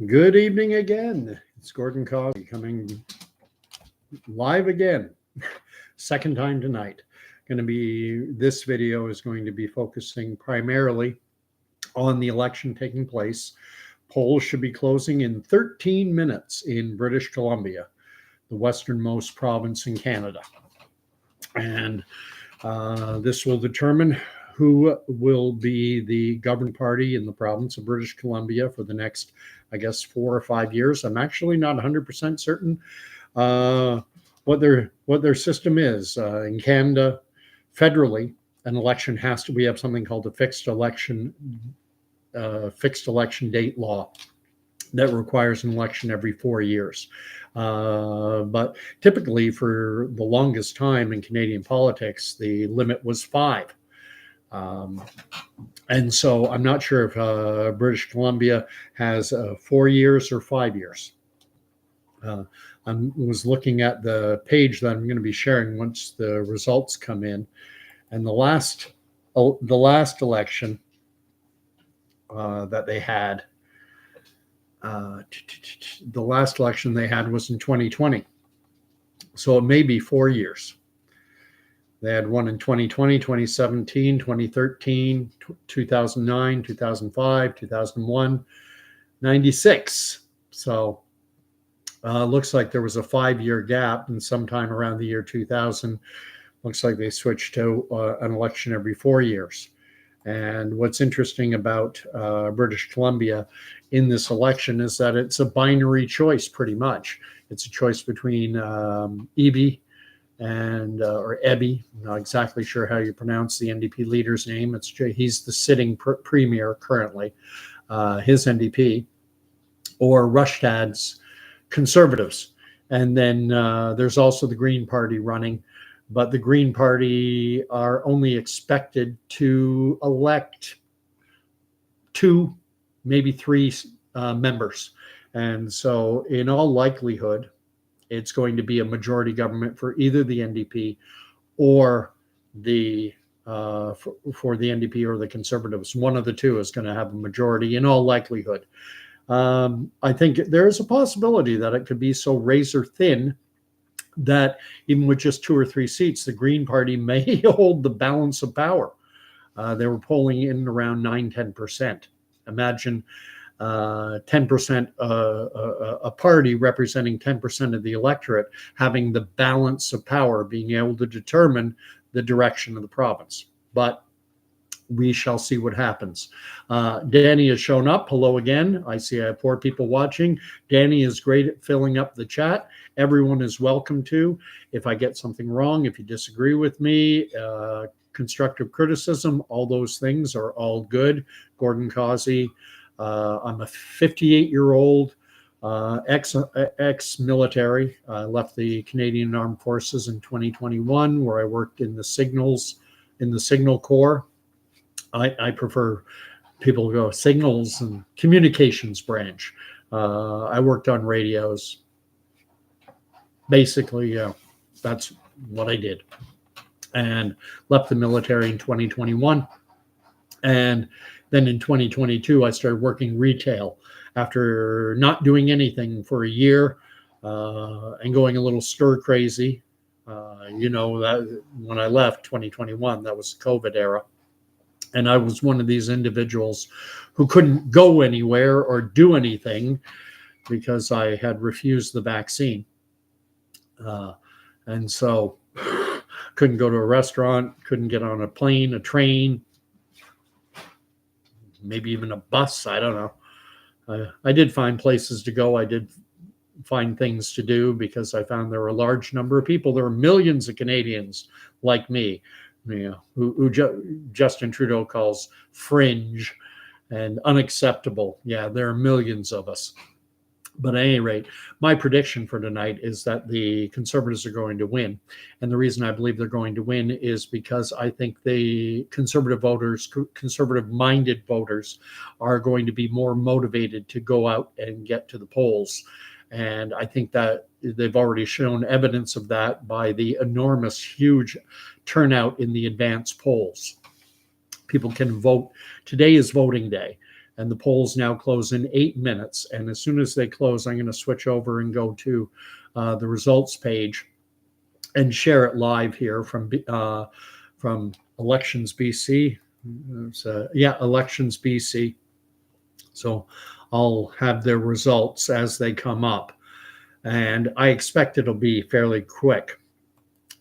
Good evening again. It's Gordon Causey coming live again. Second time tonight. This video is going to be focusing primarily on the election taking place. Polls should be closing in 13 minutes in British Columbia, the westernmost province in Canada. And this will determine who will be the governing party in the province of British Columbia for the next, I guess, 4 or 5 years. I'm actually not 100% certain what their system is. In Canada, federally, an election has to. We have something called a fixed election date law that requires an election every 4 years. But typically, for the longest time in Canadian politics, the limit was 5. And so I'm not sure if British Columbia has 4 years or 5 years. I was looking at the page that I'm going to be sharing once the results come in, and the last election that they had, the last election they had was in 2020, so it may be 4 years. They had one in 2020, 2017, 2013, 2009, 2005, 2001, 96. So looks like there was a 5-year gap, and sometime around the year 2000, looks like they switched to an election every 4 years. And what's interesting about British Columbia in this election is that it's a binary choice, pretty much. It's a choice between Eby and or Ebi, I'm not exactly sure how you pronounce the NDP leader's name. He's the sitting premier currently, his NDP, or Rustad's Conservatives. And then there's also the Green Party running, but the Green Party are only expected to elect 2, maybe 3 members. And so in all likelihood, it's going to be a majority government for either the NDP or the for the NDP or the Conservatives. One of the two is going to have a majority in all likelihood. I think there is a possibility that it could be so razor thin that even with just 2 or 3 seats, the Green Party may hold the balance of power. They were polling in around 9-10%. Imagine 10%, a party representing 10% of the electorate having the balance of power, being able to determine the direction of the province. But we shall see what happens. Danny has shown up. Hello again. I see I have 4 people watching. Danny is great at filling up the chat. Everyone is welcome to. If I get something wrong, if you disagree with me, constructive criticism, all those things are all good. Gordon Causey. I'm a 58-year-old ex-military. I left the Canadian Armed Forces in 2021, where I worked in the Signal Corps. I prefer people to go signals and communications branch. I worked on radios. Basically, that's what I did. And left the military in 2021. And then in 2022, I started working retail after not doing anything for a year and going a little stir crazy. That when I left 2021, that was the COVID era. And I was one of these individuals who couldn't go anywhere or do anything because I had refused the vaccine. And so couldn't go to a restaurant, couldn't get on a plane, a train, maybe even a bus. I don't know. I did find places to go. I did find things to do because I found there were a large number of people. There were millions of Canadians like me, who Justin Trudeau calls fringe and unacceptable. Yeah, there are millions of us. But at any rate, my prediction for tonight is that the Conservatives are going to win. And the reason I believe they're going to win is because I think the Conservative voters, conservative-minded voters, are going to be more motivated to go out and get to the polls. And I think that they've already shown evidence of that by the enormous, huge turnout in the advance polls. People can vote. Today is voting day. and the polls now close in 8 minutes. And as soon as they close, I'm going to switch over and go to the results page and share it live here from Elections BC. Elections BC. So I'll have their results as they come up, and I expect it'll be fairly quick.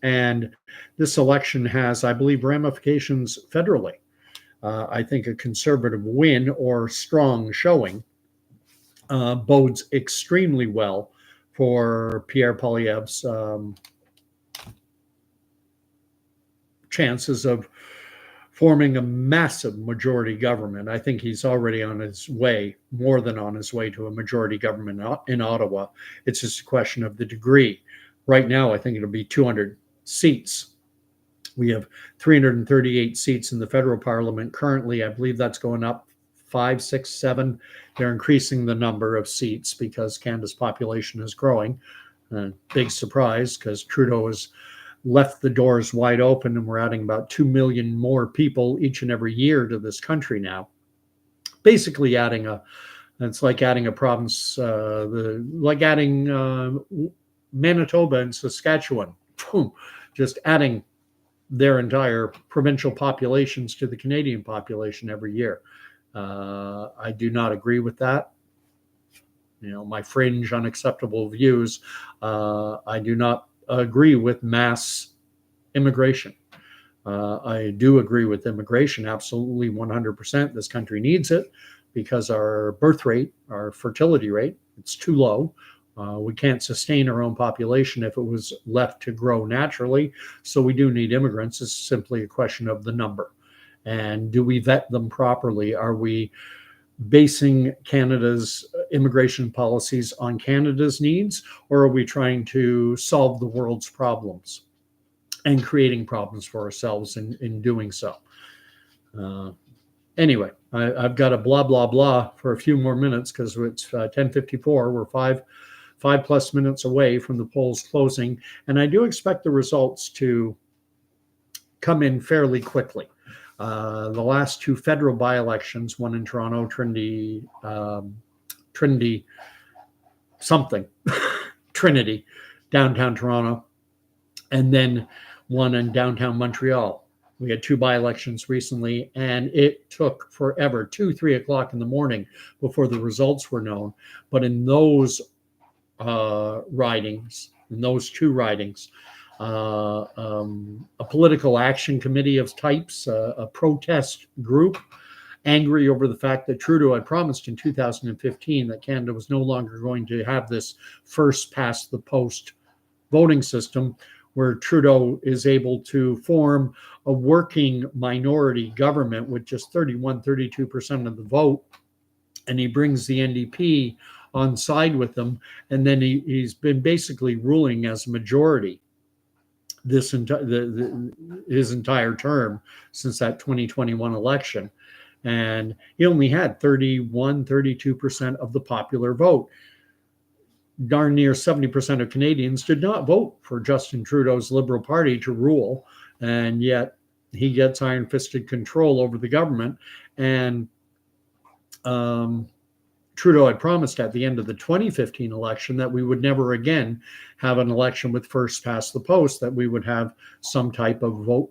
And this election has, I believe, ramifications federally. I think a conservative win or strong showing bodes extremely well for Pierre Poilievre's chances of forming a massive majority government. I think he's already on his way, more than on his way, to a majority government in Ottawa. It's just a question of the degree. Right now, I think it'll be 200 seats. We have 338 seats in the federal parliament currently. I believe that's going up 5, 6, 7. They're increasing the number of seats because Canada's population is growing. Big surprise, because Trudeau has left the doors wide open, and we're adding about 2 million more people each and every year to this country now. Basically it's like adding a province, like adding Manitoba and Saskatchewan, just adding their entire provincial populations to the Canadian population every year. I do not agree with that. My fringe, unacceptable views. I do not agree with mass immigration. I do agree with immigration, absolutely 100%. This country needs it because our birth rate, our fertility rate, it's too low. We can't sustain our own population if it was left to grow naturally. So we do need immigrants. It's simply a question of the number. And do we vet them properly? Are we basing Canada's immigration policies on Canada's needs, or are we trying to solve the world's problems and creating problems for ourselves in doing so? Anyway, I've got a blah, blah, blah for a few more minutes because it's 10:54. We're five plus minutes away from the polls closing, and I do expect the results to come in fairly quickly. The last two federal by-elections, one in Toronto, Trinity Trinity, downtown Toronto, and then one in downtown Montreal. We had two by-elections recently, and it took forever, 2-3 o'clock in the morning, before the results were known. But in those ridings, a political action committee of types, a protest group, angry over the fact that Trudeau had promised in 2015 that Canada was no longer going to have this first past the post voting system, where Trudeau is able to form a working minority government with just 32% of the vote, and he brings the NDP on side with them, and then he's been basically ruling as a majority his entire term since that 2021 election. And he only had 32% of the popular vote. Darn near 70% of Canadians did not vote for Justin Trudeau's Liberal Party to rule, and yet he gets iron-fisted control over the government. And Trudeau had promised at the end of the 2015 election that we would never again have an election with first past the post, that we would have some type of vote,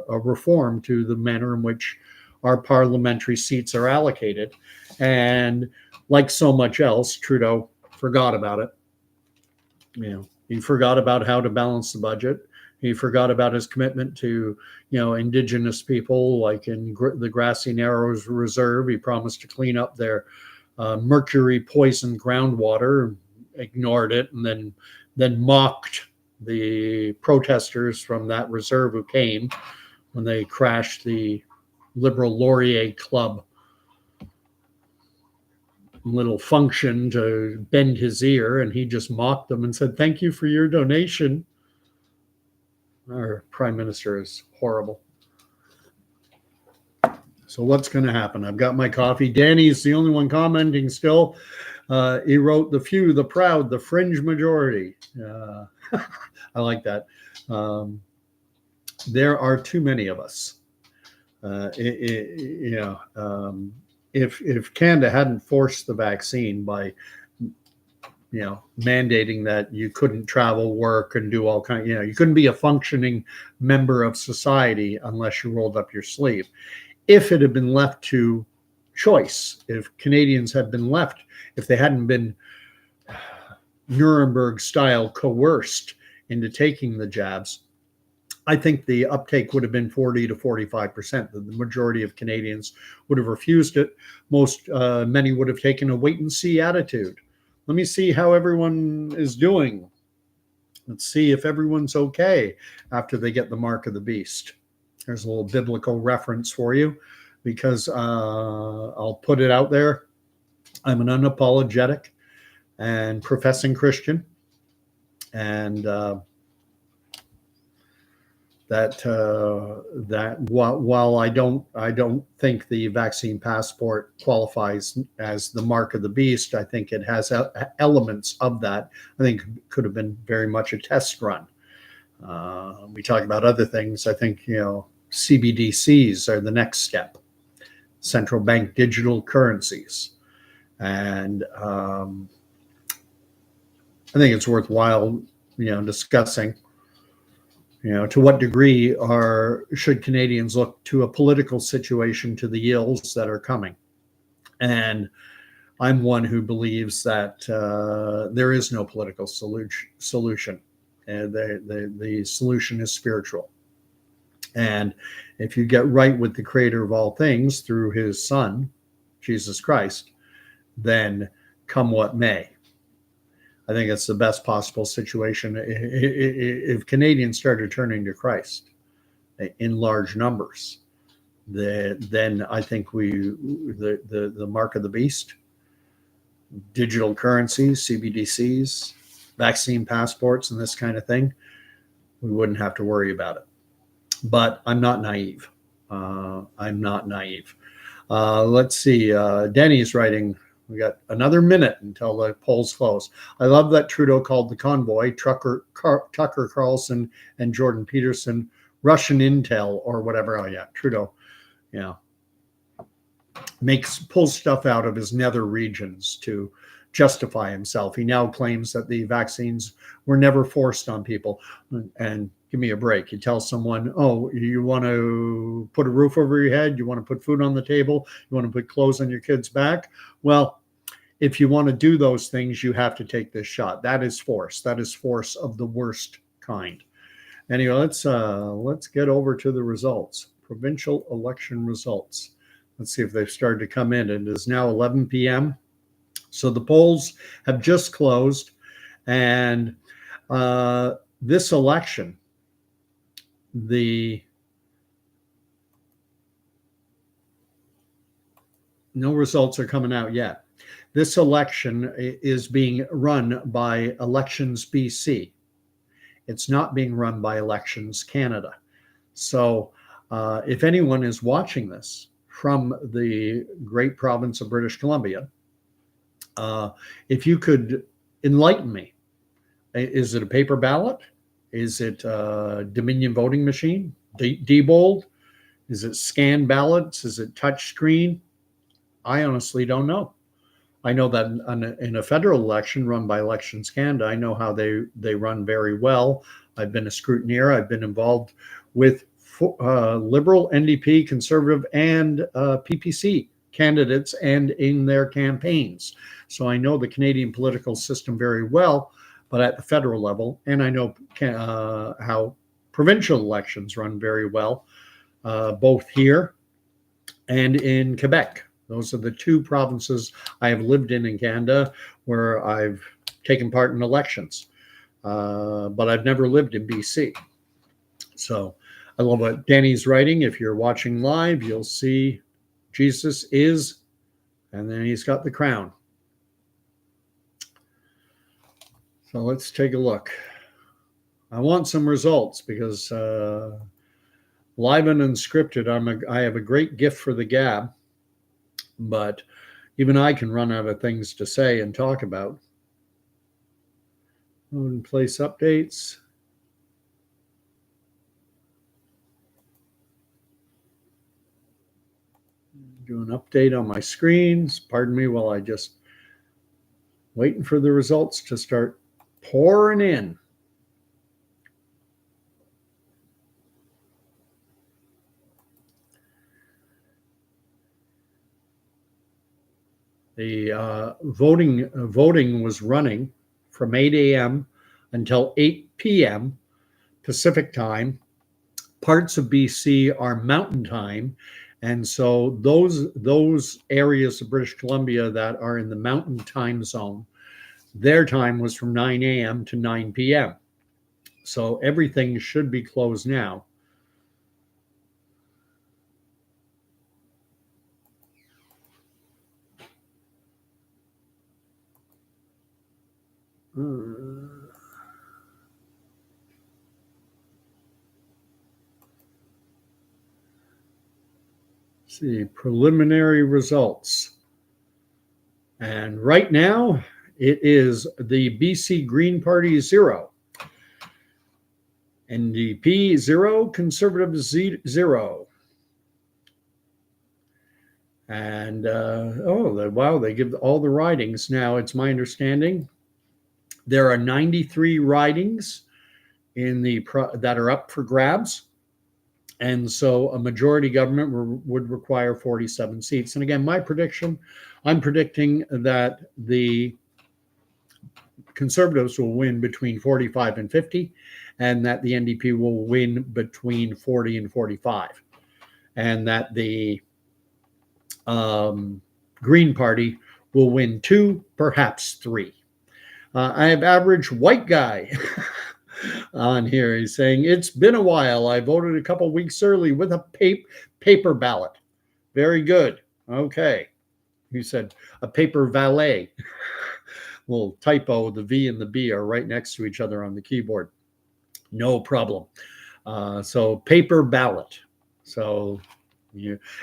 a reform to the manner in which our parliamentary seats are allocated. And like so much else, Trudeau forgot about it. He forgot about how to balance the budget. He forgot about his commitment to, Indigenous people, like in the Grassy Narrows Reserve. He promised to clean up their mercury poisoned groundwater, ignored it, and then mocked the protesters from that reserve who came when they crashed the Liberal Laurier Club little function to bend his ear, and he just mocked them and said, "Thank you for your donation." Our prime minister is horrible. So what's going to happen? I've got my coffee. Danny's the only one commenting still. He wrote, "The few, the proud, the fringe majority." I like that. There are too many of us. if Canada hadn't forced the vaccine by mandating that you couldn't travel, work, and do all kind, you couldn't be a functioning member of society unless you rolled up your sleeve. If it had been left to choice, if Canadians had been left, if they hadn't been Nuremberg style coerced into taking the jabs, I think the uptake would have been 40 to 45%. The majority of Canadians would have refused it. Many would have taken a wait and see attitude. Let me see how everyone is doing. Let's see if everyone's okay after they get the mark of the beast. There's a little biblical reference for you, because I'll put it out there. I'm an unapologetic and professing Christian, and that while I don't think the vaccine passport qualifies as the mark of the beast, I think it has elements of that. I think it could have been very much a test run. We talk about other things. I think CBDCs are the next step, central bank digital currencies, and I think it's worthwhile discussing. To what degree should Canadians look to a political situation, to the ills that are coming? And I'm one who believes that there is no political solution. The solution is spiritual. And if you get right with the creator of all things through his son, Jesus Christ, then come what may. I think it's the best possible situation. If Canadians started turning to Christ in large numbers, then I think the mark of the beast, digital currencies, CBDCs, vaccine passports, and this kind of thing, we wouldn't have to worry about it. But I'm not naive. Let's see. Denny's writing, we got another minute until the polls close. I love that Trudeau called the convoy Tucker Carlson and Jordan Peterson Russian intel or whatever. Oh yeah, Trudeau, pulls stuff out of his nether regions to justify himself. He now claims that the vaccines were never forced on people. And give me a break. You tell someone, oh, you want to put a roof over your head, you want to put food on the table, you want to put clothes on your kid's back. Well, if you want to do those things, you have to take this shot. That is force. That is force of the worst kind. Anyway, let's get over to the results. Provincial election results. Let's see if they've started to come in. It is now 11 p.m. So the polls have just closed, and this election, no results are coming out yet. This election is being run by Elections BC. It's not being run by Elections Canada. So if anyone is watching this from the great province of British Columbia, if you could enlighten me, is it a paper ballot? Is it a Dominion voting machine? Diebold? Is it scanned ballots? Is it touch screen? I honestly don't know. I know that in a federal election run by Elections Canada, I know how they run very well. I've been a scrutineer. I've been involved with Liberal, NDP, Conservative, and PPC candidates and in their campaigns. So I know the Canadian political system very well, but at the federal level, and I know how provincial elections run very well, both here and in Quebec. Those are the two provinces I have lived in Canada where I've taken part in elections, but I've never lived in BC. So I love what Danny's writing. If you're watching live, you'll see Jesus is, and then he's got the crown. So let's take a look. I want some results because live and unscripted, I have a great gift for the gab, but even I can run out of things to say and talk about. In place updates. do an update on my screens. Pardon me while I just waiting for the results to start pouring in. The voting was running from 8 a.m. until 8 p.m. Pacific time. Parts of BC are Mountain Time, and so those areas of British Columbia that are in the Mountain Time zone, their time was from 9 a.m. to 9 p.m. So everything should be closed now. See, preliminary results. And right now, it is the BC Green Party 0, NDP 0, Conservatives 0. And wow, they give all the ridings. Now, it's my understanding there are 93 ridings that are up for grabs. And so a majority government would require 47 seats. And again, my prediction, I'm predicting that the Conservatives will win between 45 and 50, and that the NDP will win between 40 and 45, and that the Green Party will win 2, perhaps 3. I have average white guy on here. He's saying, it's been a while. I voted a couple weeks early with a paper ballot. Very good. Okay. He said a paper valet. Little typo, the V and the B are right next to each other on the keyboard. No problem. So paper ballot. So,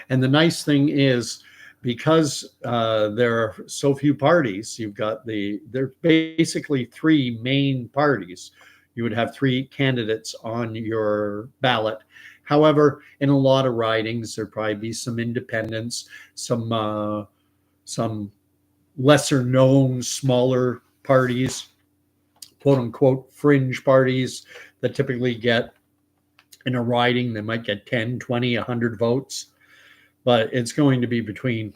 and the nice thing is, because there are so few parties, you've got there are basically 3 main parties. You would have 3 candidates on your ballot. However, in a lot of ridings, there'd probably be some independents, some lesser known, smaller parties, quote unquote, fringe parties that typically get in a riding, they might get 10, 20, 100 votes. But it's going to be between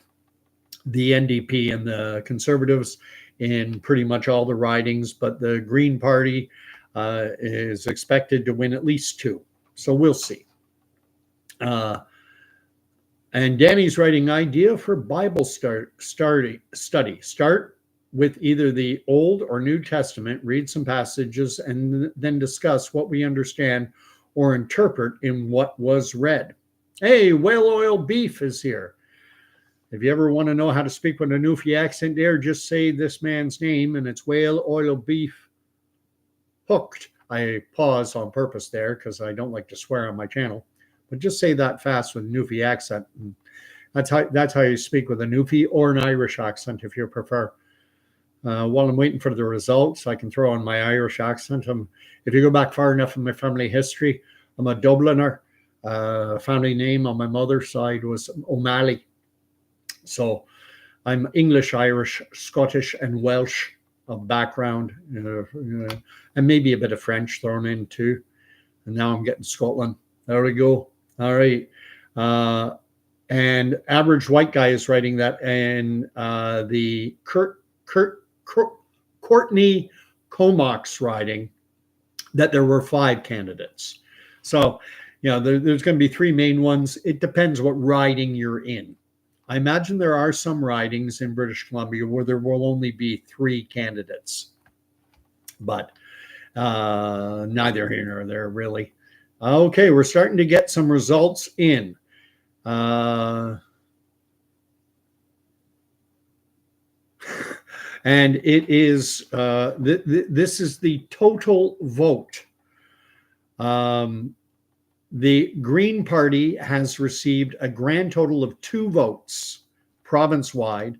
the NDP and the Conservatives in pretty much all the ridings. But the Green Party is expected to win at least 2. So we'll see. And Danny's writing, idea for Bible study. Start with either the Old or New Testament, read some passages, and then discuss what we understand or interpret in what was read. Hey, Whale Oil Beef is here. If you ever want to know how to speak with a Newfie accent there, just say this man's name, and it's Whale Oil Beef Hooked. I pause on purpose there because I don't like to swear on my channel. But just say that fast with a Newfie accent. And that's how you speak with a Newfie or an Irish accent if you prefer. While I'm waiting for the results, I can throw on my Irish accent. If you go back far enough in my family history, I'm a Dubliner. Family name on my mother's side was O'Malley. So I'm English, Irish, Scottish, and Welsh of background, and maybe a bit of French thrown in too. And now I'm getting Scotland. There we go. All right. And average white guy is writing that, and the Courtney Comox riding, that there were 5 candidates. So, there's going to be 3 main ones. It depends what riding you're in. I imagine there are some ridings in British Columbia where there will only be 3 candidates, but neither here nor there, really. Okay, we're starting to get some results in. And it is, this is the total vote. The Green Party has received a grand total of 2 votes province-wide.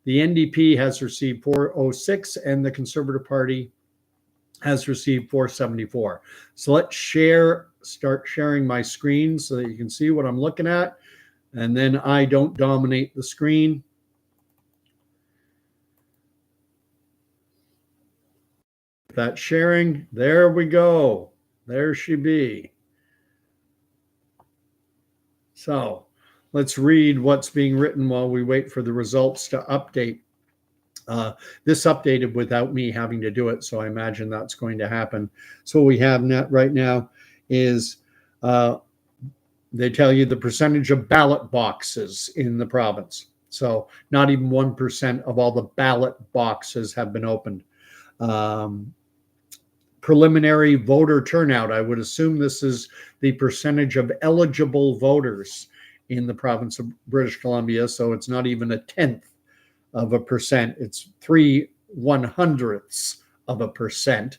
The NDP has received 406, and the Conservative Party has received 474. So let's start sharing my screen so that you can see what I'm looking at. And then I don't dominate the screen. That sharing, there we go. There she be. So let's read what's being written while we wait for the results to update. This updated without me having to do it, so I imagine that's going to happen. So what we have right now is they tell you the percentage of ballot boxes in the province. So not even 1% of all the ballot boxes have been opened. Preliminary voter turnout, I would assume this is the percentage of eligible voters in the province of British Columbia. So it's not even a tenth of a percent. It's 3/100ths of a percent.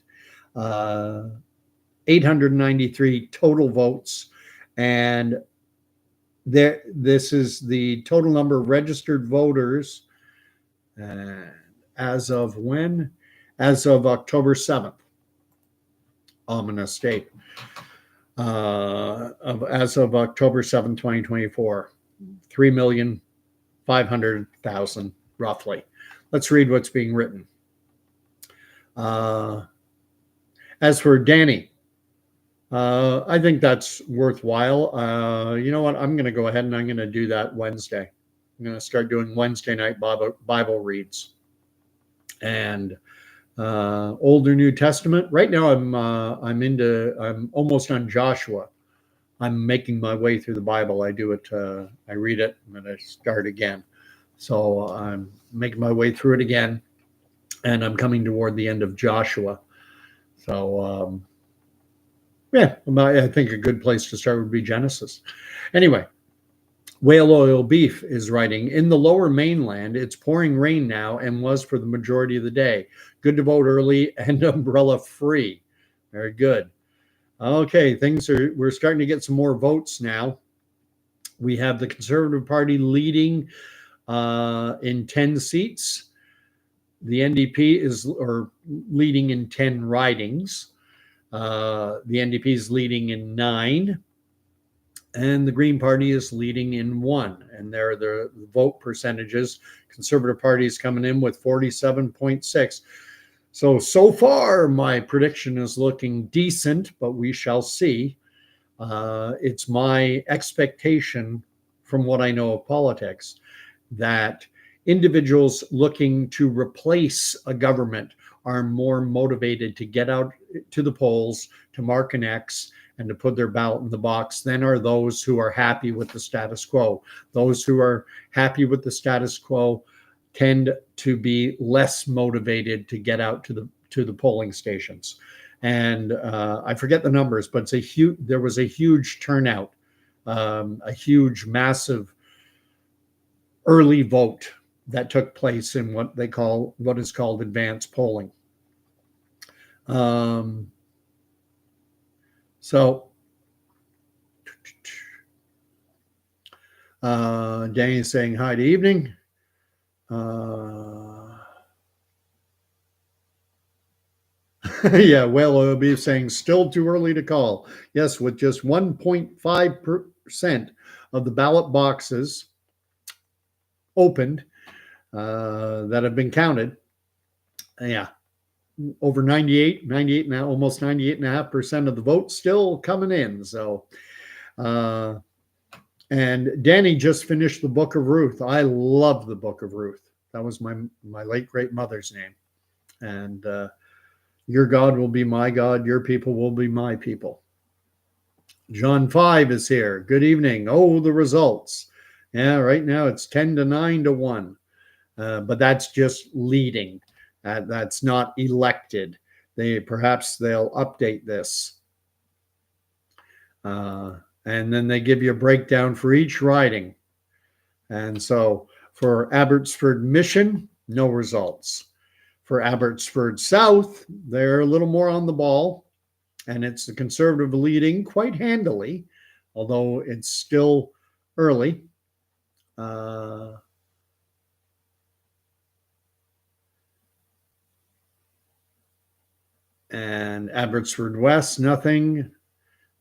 893 total votes. And this is the total number of registered voters as of when? As of October 7th. Ominous date. As of October 7, 2024, 3,500,000 roughly. Let's read what's being written. As for Danny, I think that's worthwhile. You know what? I'm going to go ahead and I'm going to do that Wednesday. I'm going to start doing Wednesday night Bible reads. And Old or New Testament. Right now, I'm almost on Joshua. I'm making my way through the Bible. I do it. I read it, and then I start again. So I'm making my way through it again, and I'm coming toward the end of Joshua. So yeah, I think a good place to start would be Genesis. Anyway. Whale Oil Beef is writing, in the lower mainland, it's pouring rain now and was for the majority of the day. Good to vote early and umbrella free. Very good. Okay, we're starting to get some more votes now. We have the Conservative Party leading in 10 seats. The NDP is leading in 10 ridings. The NDP is leading in 9. And the Green Party is leading in 1. And there are the vote percentages. Conservative Party is coming in with 47.6. So far, my prediction is looking decent, but we shall see. It's my expectation from what I know of politics that individuals looking to replace a government are more motivated to get out to the polls, to mark an X, and to put their ballot in the box than are those who are happy with the status quo. Those who are happy with the status quo tend to be less motivated to get out to the polling stations. And I forget the numbers, but there was a huge turnout, a huge, massive early vote that took place in what is called advanced polling. Danny is saying hi to evening. Yeah, Whale Oil Beef saying still too early to call. Yes, with just 1.5% of the ballot boxes opened that have been counted. Yeah, over 98 now, almost 98.5% of the votes still coming in. So, and Danny just finished the Book of Ruth. I love the Book of Ruth. That was my late great mother's name. And your God will be my God. Your people will be my people. John 5 is here. Good evening. Oh, the results. Yeah, right now it's 10-9 to 1. But that's just leading. That's not elected. Perhaps they'll update this. And then they give you a breakdown for each riding. And so for Abbotsford Mission, no results. For Abbotsford South, they're a little more on the ball. And it's the Conservative leading quite handily, although it's still early. And Abbotsford West, nothing.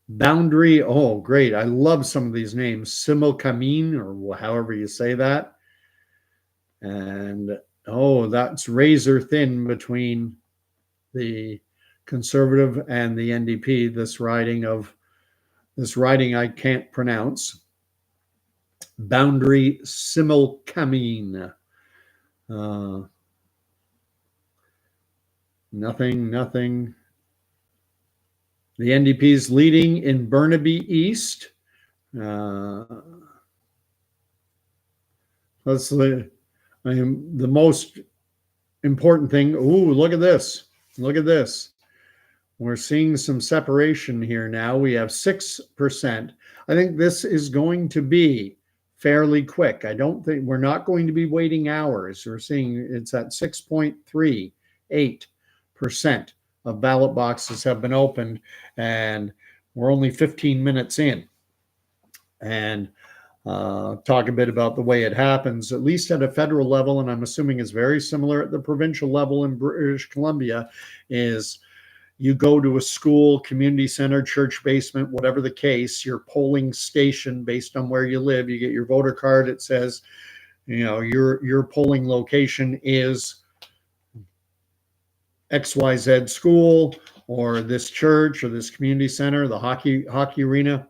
Boundary. Oh, great. I love some of these names. Similkameen, or however you say that. And oh, that's razor thin between the Conservative and the NDP. This riding I can't pronounce. Boundary Similkameen. Uh, nothing. The NDP is leading in Burnaby East. That's the most important thing. Ooh, look at this. Look at this. We're seeing some separation here now. We have 6%. I think this is going to be fairly quick. I don't think we're not going to be waiting hours. We're seeing it's at 6.38% of ballot boxes have been opened, and we're only 15 minutes in. And talk a bit about the way it happens, at least at a federal level, and I'm assuming it's very similar at the provincial level in British Columbia, is you go to a school, community center, church basement, whatever the case, your polling station based on where you live, you get your voter card. It says, your polling location is XYZ school or this church or this community center, the hockey arena.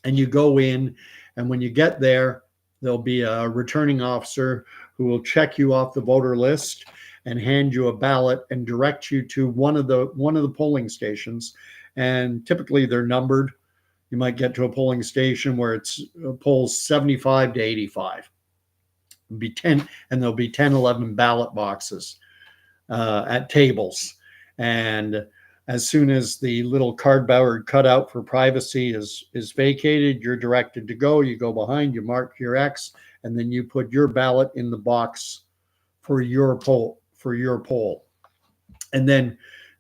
And you go in, and when you get there, there'll be a returning officer who will check you off the voter list and hand you a ballot and direct you to one of the polling stations. And typically they're numbered. You might get to a polling station where it's polls 75 to 85. It'll be 10, and there'll be 10, 11 ballot boxes at tables. And as soon as the little cardboard cutout for privacy is vacated, you're directed to go. You go behind, you mark your X, and then you put your ballot in the box for your poll. And then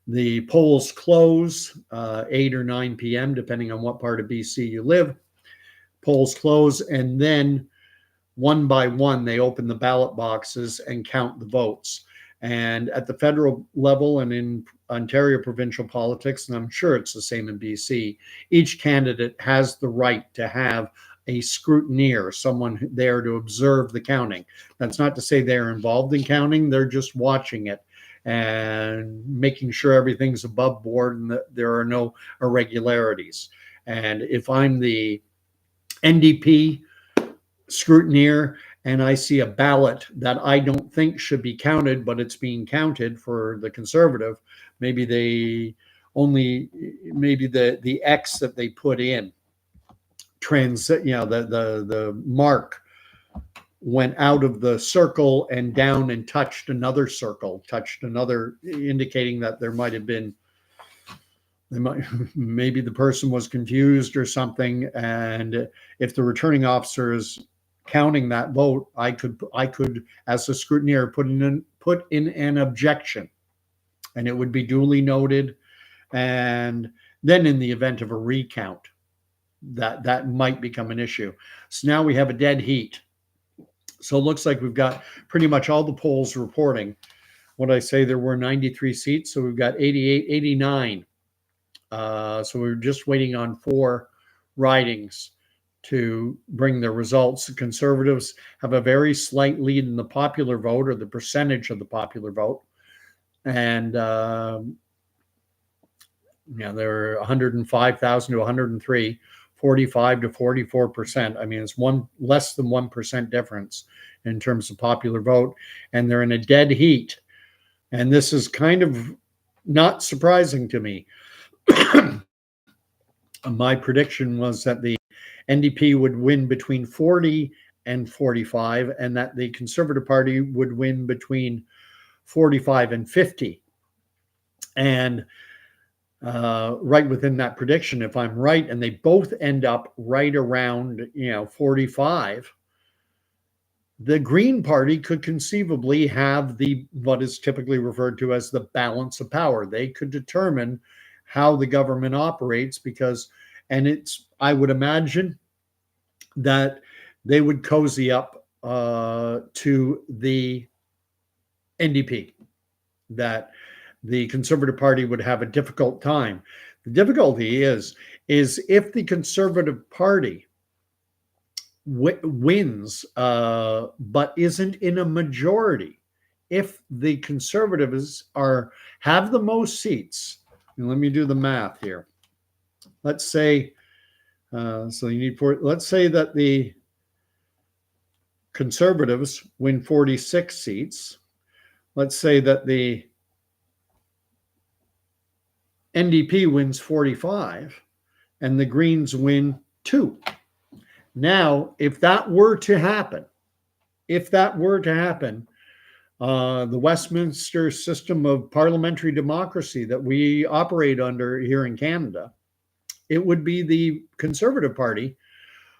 the polls close 8 or 9 p.m., depending on what part of BC you live. Polls close, and then one by one, they open the ballot boxes and count the votes. And at the federal level and in Ontario provincial politics, and I'm sure it's the same in BC, each candidate has the right to have a scrutineer, someone there to observe the counting. That's not to say they're involved in counting, they're just watching it and making sure everything's above board and that there are no irregularities. And if I'm the NDP scrutineer and I see a ballot that I don't think should be counted, but it's being counted for the Conservative, maybe the X that they put in the mark went out of the circle and down and touched another circle, indicating that there might have been, maybe the person was confused or something. And if the returning officer is counting that vote, I could, as a scrutineer, put in an objection, and it would be duly noted. And then in the event of a recount, that might become an issue. So now we have a dead heat. So it looks like we've got pretty much all the polls reporting. What I say, there were 93 seats, so we've got 88, 89. So we're just waiting on 4 ridings to bring the results. The Conservatives have a very slight lead in the popular vote, or the percentage of the popular vote. And they're 105,000 to 103, 45 to 44%. I mean, it's less than 1% difference in terms of popular vote, and they're in a dead heat. And this is kind of not surprising to me. My prediction was that the NDP would win between 40 and 45, and that the Conservative Party would win between 45 and 50. And right within that prediction, if I'm right, and they both end up right around 45, the Green Party could conceivably have what is typically referred to as the balance of power. They could determine how the government operates, I would imagine that they would cozy up to the NDP, that the Conservative Party would have a difficult time. The difficulty is if the Conservative Party wins, but isn't in a majority. If the Conservatives have the most seats, and let me do the math here. Let's say, so you need let's say that the Conservatives win 46 seats. Let's say that the NDP wins 45 and the Greens win 2. Now, if that were to happen, the Westminster system of parliamentary democracy that we operate under here in Canada, it would be the Conservative Party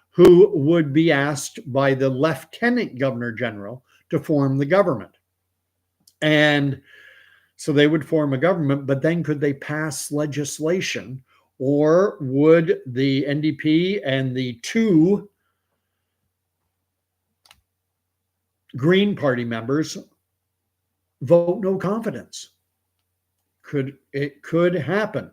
who would be asked by the Lieutenant Governor General to form the government. And so they would form a government, but then could they pass legislation, or would the NDP and the 2 Green Party members vote no confidence? It could happen.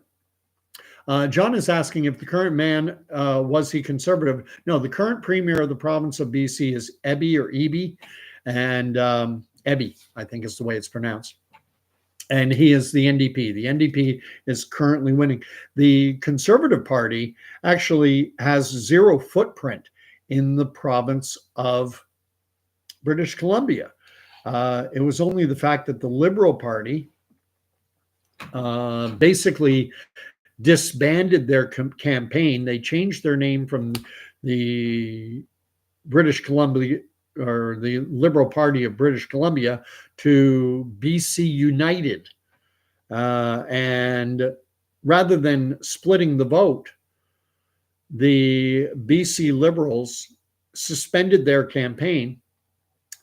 John is asking if the current man, was he Conservative? No, the current premier of the province of BC is Eby or Eby, and Eby, I think is the way it's pronounced. And he is the NDP. The NDP is currently winning. The Conservative Party actually has 0 footprint in the province of British Columbia. It was only the fact that the Liberal Party basically disbanded their campaign. They changed their name from the British Columbia, or the Liberal Party of British Columbia, to BC United. And rather than splitting the vote, the BC Liberals suspended their campaign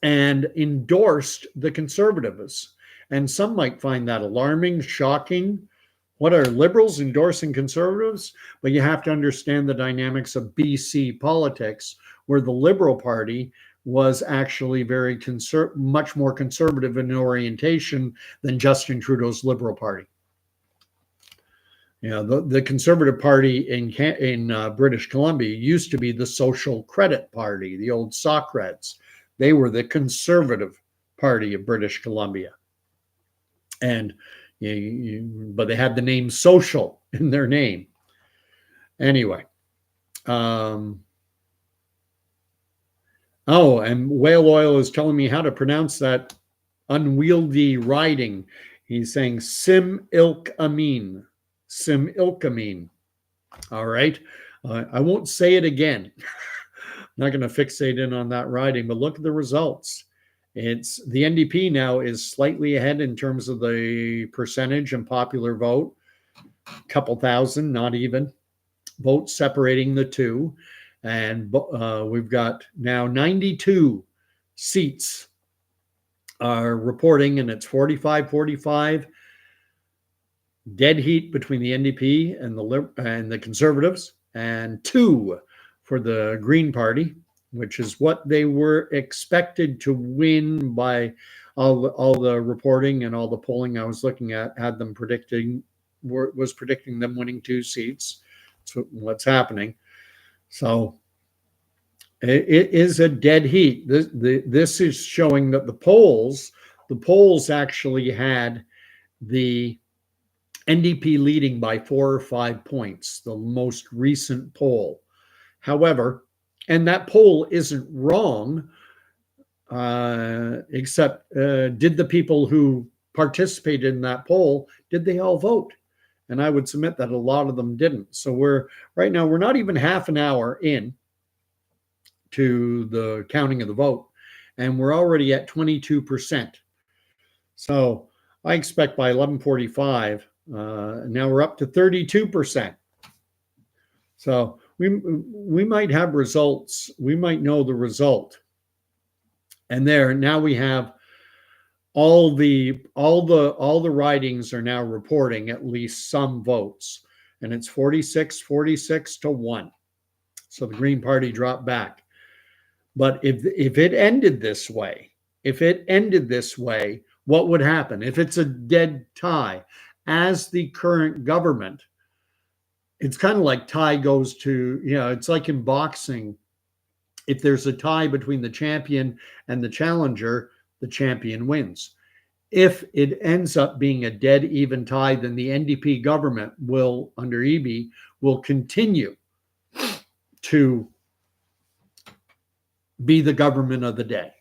and endorsed the Conservatives. And some might find that alarming, shocking. What are Liberals endorsing Conservatives? But you have to understand the dynamics of BC politics, where the Liberal Party was actually much more conservative in orientation than Justin Trudeau's Liberal Party. You know, the Conservative Party in British Columbia used to be the Social Credit Party, the old Socreds. They were the Conservative Party of British Columbia. And but they had the name Social in their name. Anyway. Oh, and Whale Oil is telling me how to pronounce that unwieldy riding. He's saying Sim-Ilk-Amin. Sim-Ilk-Amin. All right. I won't say it again. I'm not going to fixate in on that riding, but look at the results. It's the NDP now is slightly ahead in terms of the percentage and popular vote. A couple thousand, not even, votes separating the 2. And we've got now 92 seats are reporting, and it's 45-45. Dead heat between the NDP and the Conservatives, and 2 for the Green Party, which is what they were expected to win by all the reporting and all the polling I was looking at had them was predicting them winning 2 seats. That's what's happening. So it is a dead heat. This is showing that the polls actually had the NDP leading by 4 or 5 points, the most recent poll. However, and that poll isn't wrong, except did the people who participated in that poll, did they all vote? And I would submit that a lot of them didn't. So right now we're not even half an hour in to the counting of the vote, and we're already at 22%. So I expect by 11:45, now we're up to 32%. So we might have results. We might know the result. And now we have all the ridings are now reporting at least some votes, and it's 46 to 1. So the Green Party dropped back. But if it ended this way, what would happen? If it's a dead tie, as the current government it's kind of like tie goes to, it's like in boxing. If there's a tie between the champion and the challenger, the champion wins. If it ends up being a dead even tie, then the NDP government will, under EB, will continue to be the government of the day.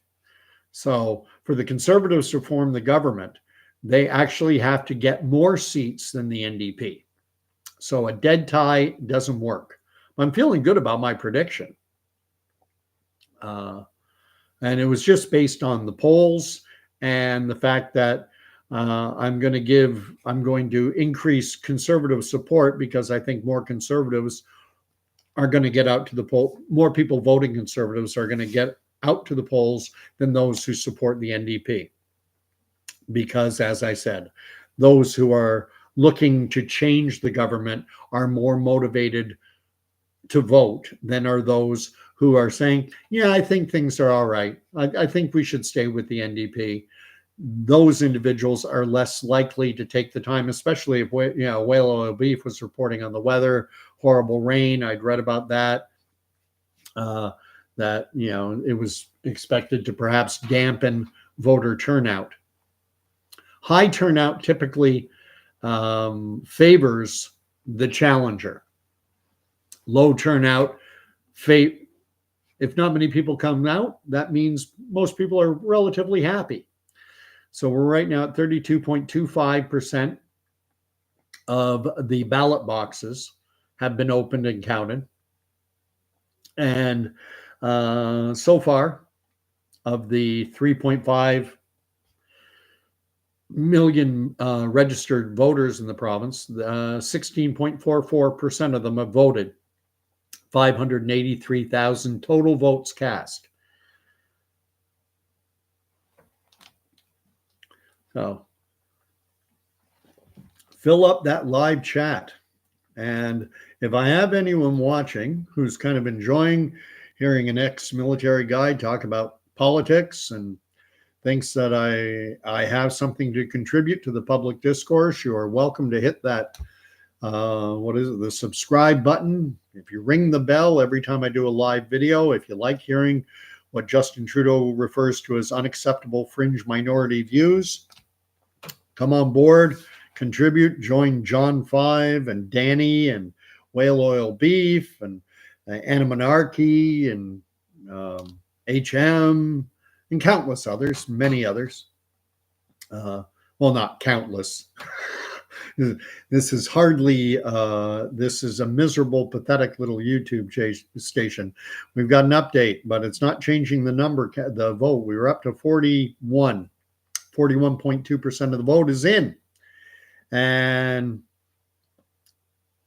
So for the Conservatives to form the government, they actually have to get more seats than the NDP. So a dead tie doesn't work. I'm feeling good about my prediction. And it was just based on the polls and the fact that I'm going to increase conservative support because I think more conservatives are going to get out to the poll. More people voting conservatives are going to get out to the polls than those who support the NDP. Because, as I said, those who are looking to change the government are more motivated to vote than are those who are saying, yeah, I think things are all right. I think we should stay with the NDP. Those individuals are less likely to take the time, especially if, Whale Oil Beef was reporting on the weather, horrible rain. I'd read about that, that, it was expected to perhaps dampen voter turnout. High turnout typically favors the challenger. Low turnout, if not many people come out, that means most people are relatively happy. So we're right now at 32.25% of the ballot boxes have been opened and counted. And so far, of the 3.5 million registered voters in the province, 16.44% of them have voted. 583,000 total votes cast. So fill up that live chat. And if I have anyone watching who's kind of enjoying hearing an ex-military guy talk about politics and thinks that I have something to contribute to the public discourse, you are welcome to hit that the subscribe button. If you ring the bell every time I do a live video, if you like hearing what Justin Trudeau refers to as unacceptable fringe minority views, come on board, contribute, join John 5 and Danny and Whale Oil Beef and Anna Monarchy and HM and countless others, many others. Well, not countless. This is hardly, this is a miserable, pathetic little YouTube station. We've got an update, but it's not changing the number, the vote. We were up to 41.2% of the vote is in. And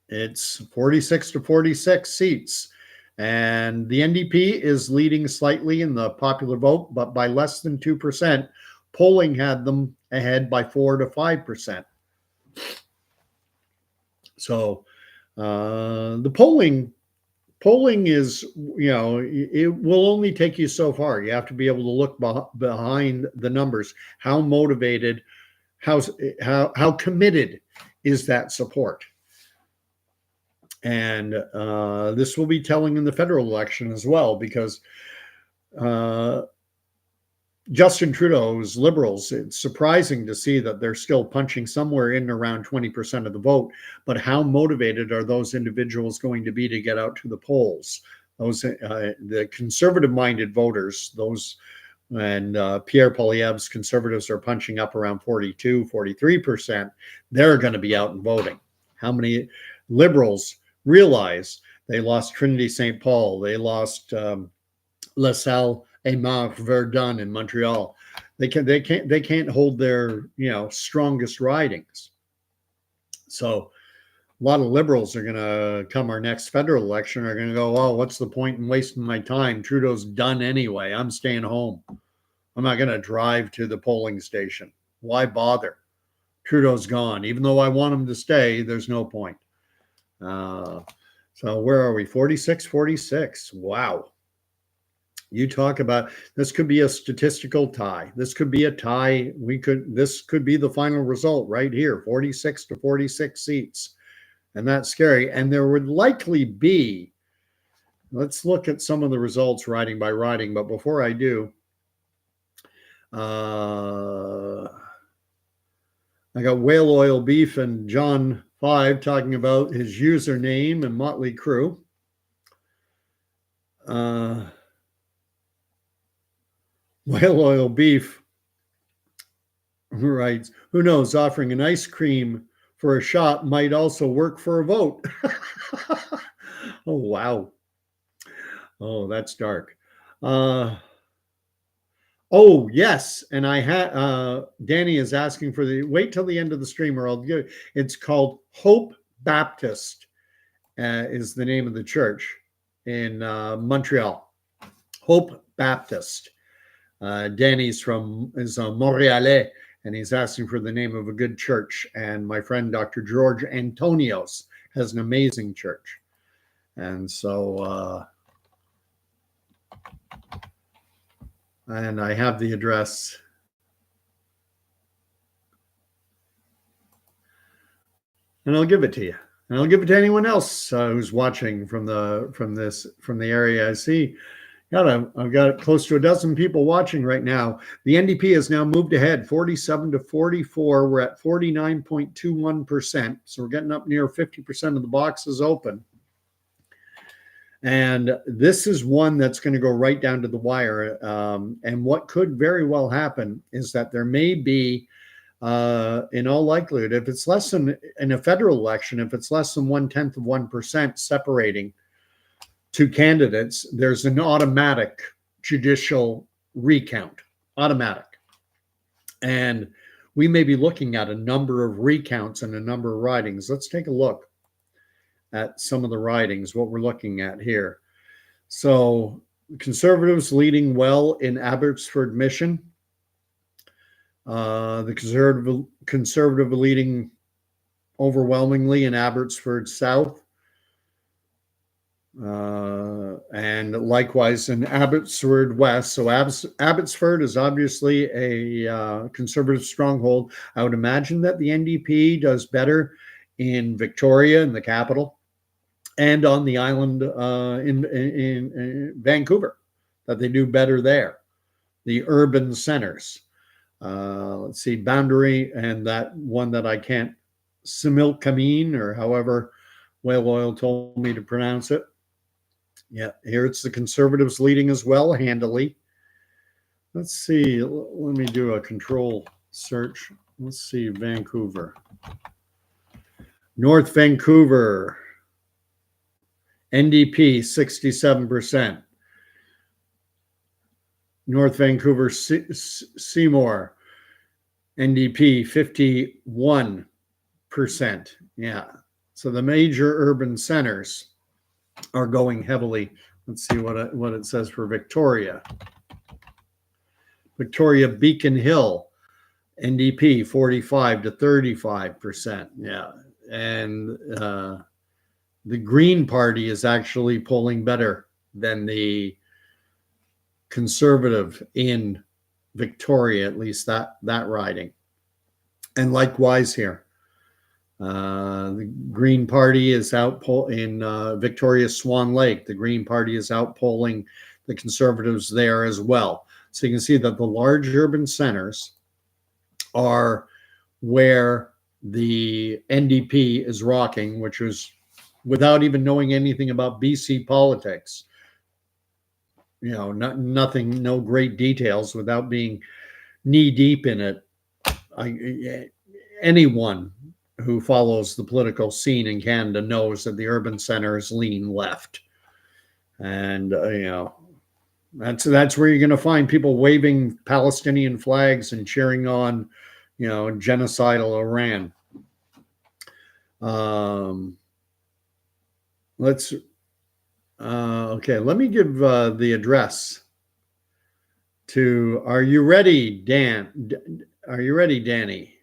it's 46 to 46 seats. And the NDP is leading slightly in the popular vote, but by less than 2%. Polling had them ahead by 4 to 5%. So the polling is, it will only take you so far. You have to be able to look behind the numbers. How motivated, how committed is that support? And this will be telling in the federal election as well, because Justin Trudeau's Liberals, it's surprising to see that they're still punching somewhere in around 20% of the vote. But how motivated are those individuals going to be to get out to the polls? Those the conservative-minded voters, those, and Pierre Poilievre's Conservatives are punching up around 42, 43%. They're going to be out and voting. How many Liberals realize they lost Trinity St. Paul? They lost LaSalle et Verdun in Montreal. They can't hold their strongest ridings. So a lot of Liberals are going to come our next federal election are going to go, oh, what's the point in wasting my time? Trudeau's done anyway. I'm staying home. I'm not going to drive to the polling station. Why bother? Trudeau's gone. Even though I want him to stay, there's no point. So where are we? 46, 46. Wow. You talk about, this could be a statistical tie. This could be a tie. This could be the final result right here, 46 to 46 seats. And that's scary. And there would likely be, let's look at some of the results riding by riding. But before I do, I got Whale Oil Beef and John 5 talking about his username and Motley Crue. Whale Oil Beef writes, who knows, offering an ice cream for a shot might also work for a vote. Oh, wow. Oh, that's dark. Oh, yes. And I had Danny is asking for the wait till the end of the stream or I'll give it. It's called Hope Baptist, is the name of the church in Montreal. Hope Baptist. Danny's is Montrealais, and he's asking for the name of a good church. And my friend Dr. George Antonios has an amazing church. And so and I have the address. And I'll give it to you. And I'll give it to anyone else who's watching from the area. I see I've got close to a dozen people watching right now. The NDP has now moved ahead 47 to 44. We're at 49.21%. So we're getting up near 50% of the boxes open. And this is one that's going to go right down to the wire. And what could very well happen is that there may be, in all likelihood, if it's less than in a federal election, if it's less than 0.1% separating two candidates, there's an automatic judicial recount, automatic. And we may be looking at a number of recounts and a number of ridings. Let's take a look at some of the ridings, what we're looking at here. So Conservatives leading well in Abbotsford Mission. The conservative leading overwhelmingly in Abbotsford South. And likewise in Abbotsford West. So Abbotsford is obviously a conservative stronghold. I would imagine that the NDP does better in Victoria, in the capital, and on the island in Vancouver, that they do better there. The urban centers. Let's see, Boundary, and that one that I can't, Similkameen, or however Whale Oil told me to pronounce it. Yeah, here it's the Conservatives leading as well, handily. Let's see, let me do a control search. Let's see, Vancouver. North Vancouver, NDP 67%. North Vancouver Seymour, NDP 51%. Yeah. So the major urban centers are going heavily. Let's see what it says for Victoria. Victoria Beacon Hill, NDP 45 to 35%. Yeah. And the Green Party is actually polling better than the Conservative in Victoria, at least that riding. And likewise here. The Green Party is out in Victoria Swan Lake. The Green Party is outpolling the Conservatives there as well. So you can see that the large urban centers are where the NDP is rocking, which is without even knowing anything about BC politics. You know, nothing, no great details, without being knee deep in it. Anyone who follows the political scene in Canada knows that the urban centers lean left, and you know, that's where you're going to find people waving Palestinian flags and cheering on, you know, genocidal Iran. Okay, let me give the address to. Are you ready, Dan? Are you ready, Danny?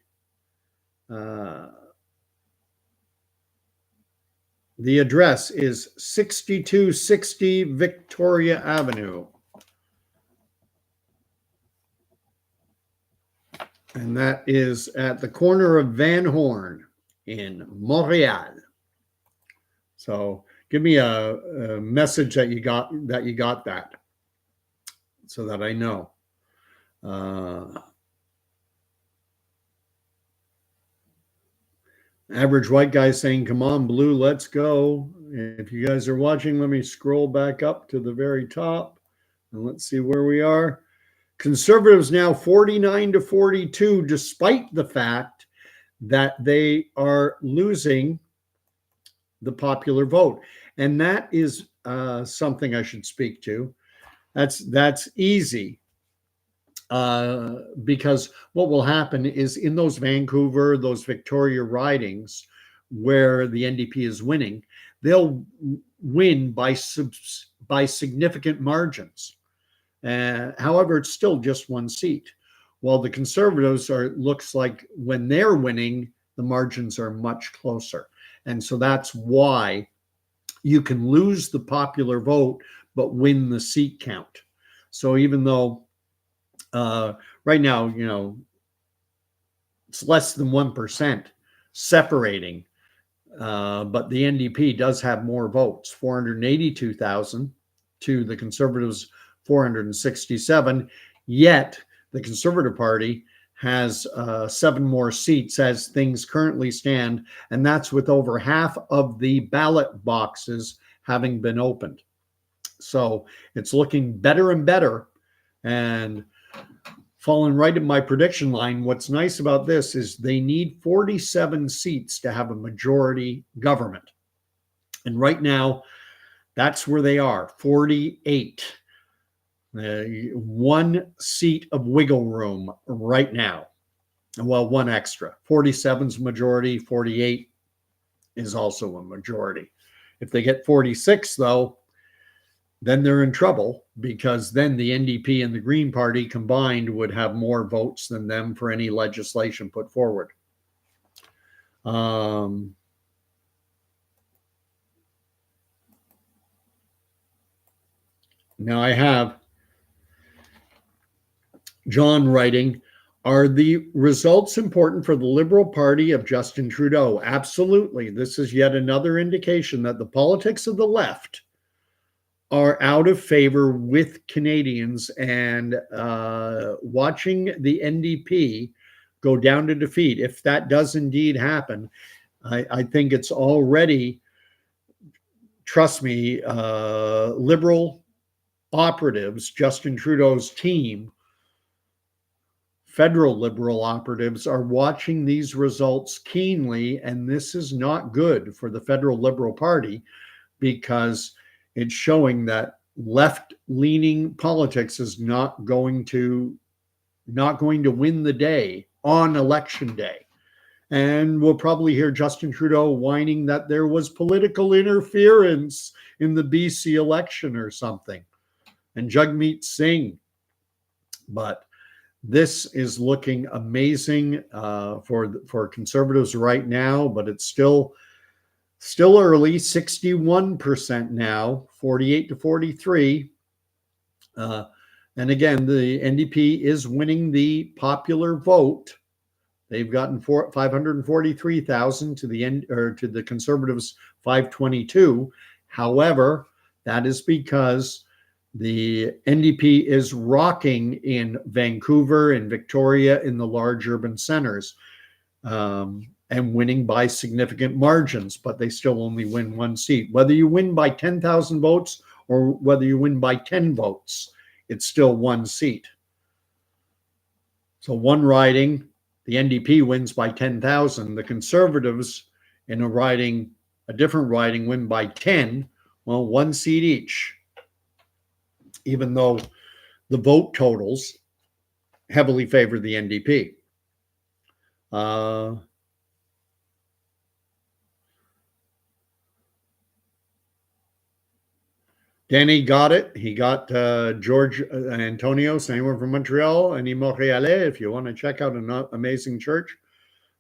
The address is 6260 Victoria Avenue. And that is at the corner of Van Horn in Montreal. So give me a message that you got that, so that I know. Average white guy saying, "Come on, blue, let's go." If you guys are watching, let me scroll back up to the very top and let's see where we are. Conservatives now 49-42, despite the fact that they are losing the popular vote. And that is something I should speak to. That's easy. Because what will happen is in those Vancouver, those Victoria ridings where the NDP is winning, they'll win by significant margins. However, it's still just one seat. While the Conservatives looks like when they're winning, the margins are much closer. And so that's why you can lose the popular vote, but win the seat count. So even though right now, it's less than 1% separating, but the NDP does have more votes, 482,000 to the Conservatives 467. Yet the Conservative Party has 7 more seats as things currently stand, and that's with over half of the ballot boxes having been opened. So it's looking better and better, and falling right in my prediction line. What's nice about this is they need 47 seats to have a majority government. And right now, that's where they are, 48. 1 seat of wiggle room right now. Well, 1 extra. 47's majority, 48 is also a majority. If they get 46, though, then they're in trouble, because then the NDP and the Green Party combined would have more votes than them for any legislation put forward. Now I have John writing, are the results important for the Liberal Party of Justin Trudeau? Absolutely. This is yet another indication that the politics of the left are out of favor with Canadians, and watching the NDP go down to defeat, if that does indeed happen, I think it's already, trust me, Liberal operatives, Justin Trudeau's team, federal Liberal operatives are watching these results keenly, and this is not good for the federal Liberal Party, because it's showing that left-leaning politics is not going to win the day on election day. And we'll probably hear Justin Trudeau whining that there was political interference in the BC election or something, and Jagmeet Singh. But this is looking amazing for Conservatives right now, but it's still early, 61% now, 48-43. And again, the NDP is winning the popular vote. They've gotten 543,000 to the Conservatives 522. However, that is because the NDP is rocking in Vancouver and Victoria, in the large urban centers, and winning by significant margins, but they still only win 1 seat. Whether you win by 10,000 votes or whether you win by 10 votes, it's still 1 seat. So 1 riding, the NDP wins by 10,000. The Conservatives in a different riding, win by 10. Well, 1 seat each, even though the vote totals heavily favor the NDP. Danny got it. He got George Antonio, anyone from Montreal, any Montrealais, if you want to check out an amazing church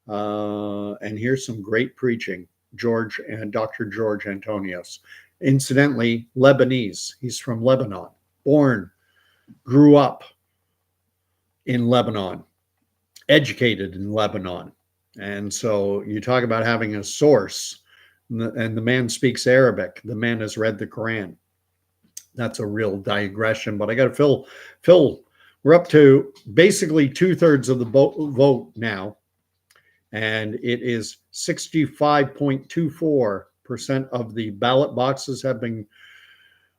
and hear some great preaching. George and Dr. George Antonios. Incidentally, Lebanese. He's from Lebanon. Born, grew up in Lebanon, educated in Lebanon. And so you talk about having a source and the man speaks Arabic. The man has read the Quran. That's a real digression, but I got to Phil, we're up to basically 2/3 of the vote now, and it is 65.24% of the ballot boxes have been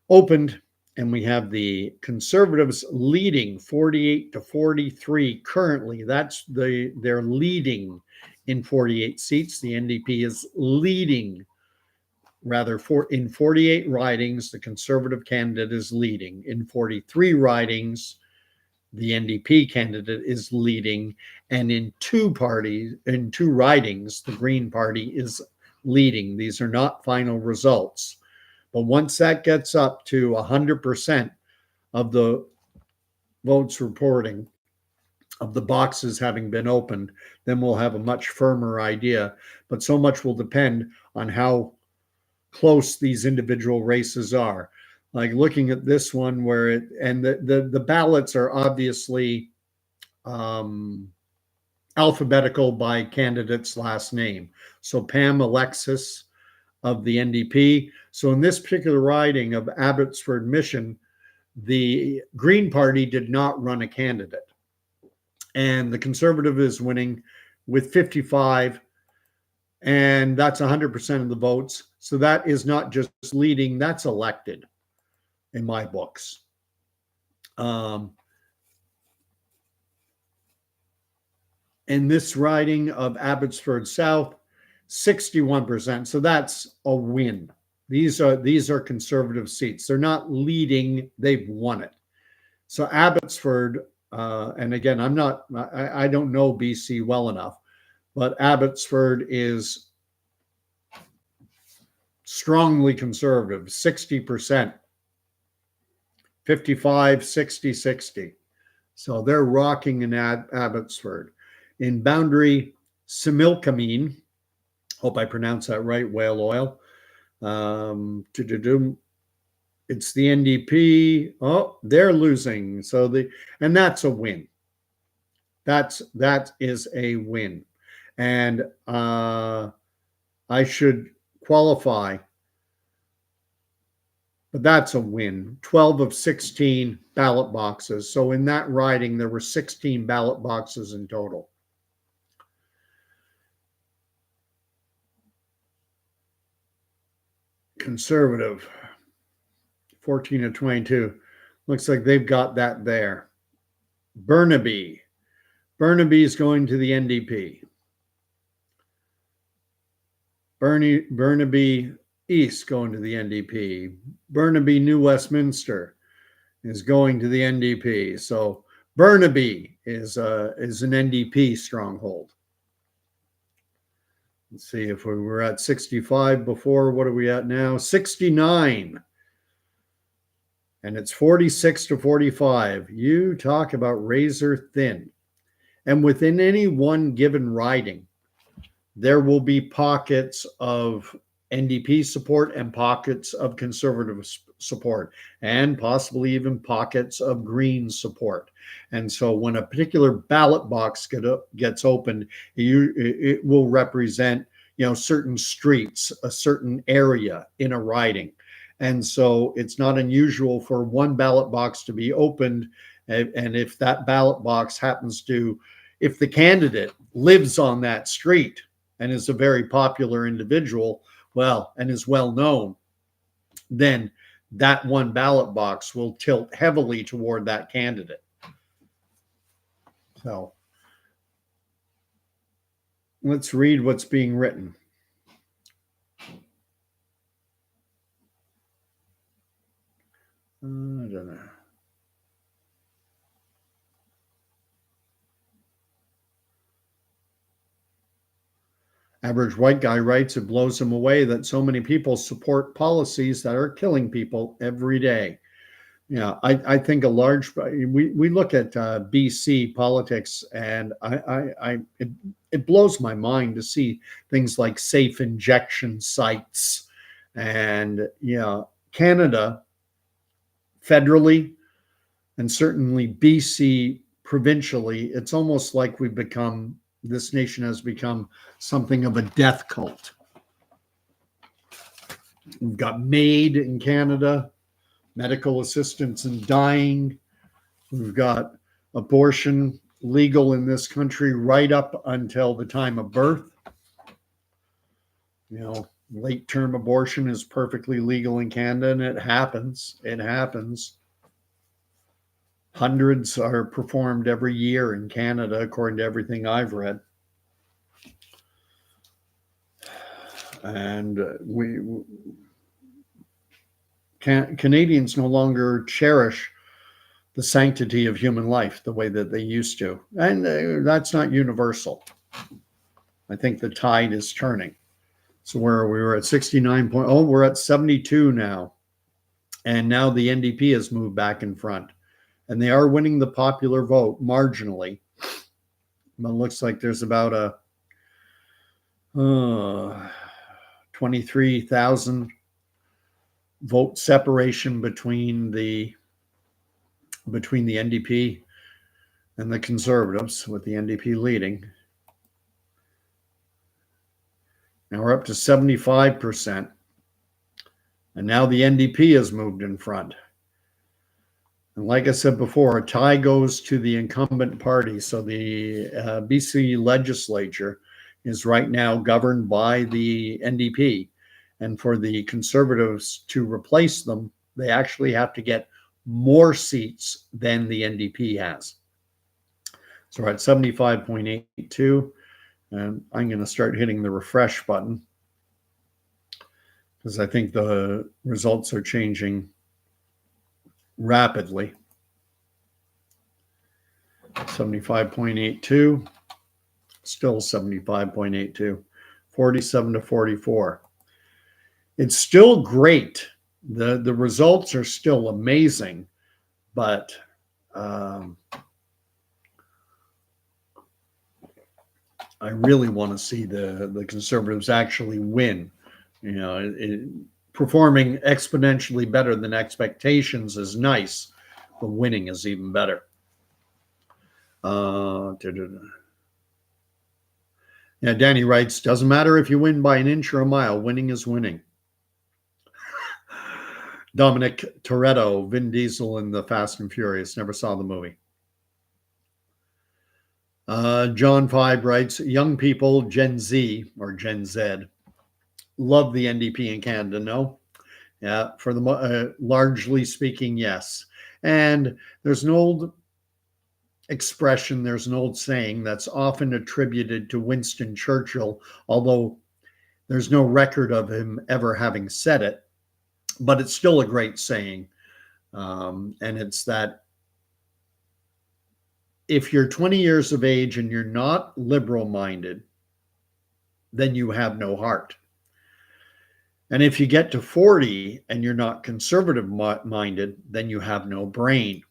opened, and we have the Conservatives leading 48-43 currently. They're leading in 48 seats. The NDP is leading, rather, in 48 ridings. The Conservative candidate is leading. In 43 ridings, the NDP candidate is leading, and in two ridings, the Green Party is leading. These are not final results. But once that gets up to 100% of the votes reporting, of the boxes having been opened, then we'll have a much firmer idea. But so much will depend on how close these individual races are. Like looking at this one where the ballots are obviously alphabetical by candidate's last name. So Pam Alexis of the NDP. So in this particular riding of Abbotsford Mission, the Green Party did not run a candidate. And the Conservative is winning with 55, and that's 100% of the votes. So that is not just leading, that's elected in my books. In this riding of Abbotsford South, 61%. So that's a win. These are Conservative seats. They're not leading, they've won it. So Abbotsford, and again, I don't know BC well enough, but Abbotsford is strongly Conservative, 60%, 55, 60, 60. So they're rocking in Abbotsford. In Boundary, Similkameen, hope I pronounced that right, whale oil. It's the NDP. Oh, they're losing. And that's a win. That is a win. And I should qualify, but that's a win. 12 of 16 ballot boxes. So in that riding, there were 16 ballot boxes in total. Conservative, 14 of 22. Looks like they've got that there. Burnaby is going to the NDP. Burnaby East going to the NDP. Burnaby New Westminster is going to the NDP. So Burnaby is an NDP stronghold. Let's see, if we were at 65 before, what are we at now? 69. And it's 46-45. You talk about razor thin. And within any one given riding, there will be pockets of NDP support and pockets of Conservative support, and possibly even pockets of Green support. And so when a particular ballot box gets opened, it will represent, certain streets, a certain area in a riding. And so it's not unusual for one ballot box to be opened. And if that ballot box if the candidate lives on that street and is a very popular individual, and is well known, then that one ballot box will tilt heavily toward that candidate. So let's read what's being written. I don't know. Average white guy writes, it blows him away that so many people support policies that are killing people every day. Yeah, I think we look at BC politics, and it blows my mind to see things like safe injection sites, and Canada federally, and certainly BC provincially. It's almost like this nation has become something of a death cult. We've got MAID in Canada, medical assistance in dying. We've got abortion legal in this country right up until the time of birth. You know, late term abortion is perfectly legal in Canada, and it happens. It happens. Hundreds are performed every year in Canada, according to everything I've read. And Canadians no longer cherish the sanctity of human life the way that they used to. And that's not universal. I think the tide is turning. So where we were at 69 point, oh, we're at 72 now. And now the NDP has moved back in front. And they are winning the popular vote marginally. But it looks like there's about a 23,000 vote separation between the NDP and the Conservatives, with the NDP leading. Now we're up to 75%. And now the NDP has moved in front. And like I said before, a tie goes to the incumbent party. So the BC legislature is right now governed by the NDP. And for the Conservatives to replace them, they actually have to get more seats than the NDP has. So we're at 75.82. And I'm going to start hitting the refresh button because I think the results are changing rapidly. 75.82, still 75.82, 47 to 44. It's still great. The results are still amazing, but I really want to see the Conservatives actually win. You know, performing exponentially better than expectations is nice, but winning is even better. Yeah, Danny writes, doesn't matter if you win by an inch or a mile, winning is winning. Dominic Toretto, Vin Diesel in the Fast and Furious, never saw the movie. John 5 writes, young people, Gen Z or Gen Z, love the NDP in Canada, no? Yeah, for the largely speaking, yes. And there's an old expression, there's an old saying that's often attributed to Winston Churchill, although there's no record of him ever having said it, but it's still a great saying. And it's that if you're 20 years of age and you're not liberal-minded, then you have no heart. And if you get to 40 and you're not conservative-minded, then you have no brain.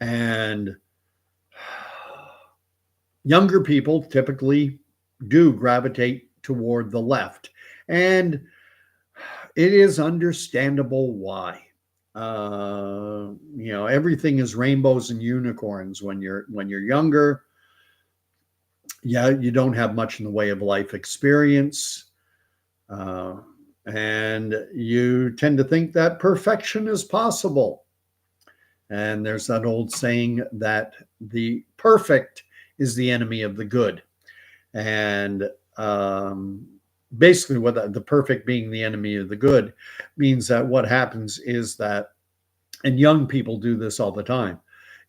And younger people typically do gravitate toward the left. And it is understandable why. You know, everything is rainbows and unicorns when you're younger. Yeah, you don't have much in the way of life experience. And you tend to think that perfection is possible. And there's that old saying that the perfect is the enemy of the good. And basically what the perfect being the enemy of the good means that what happens is that, and young people do this all the time,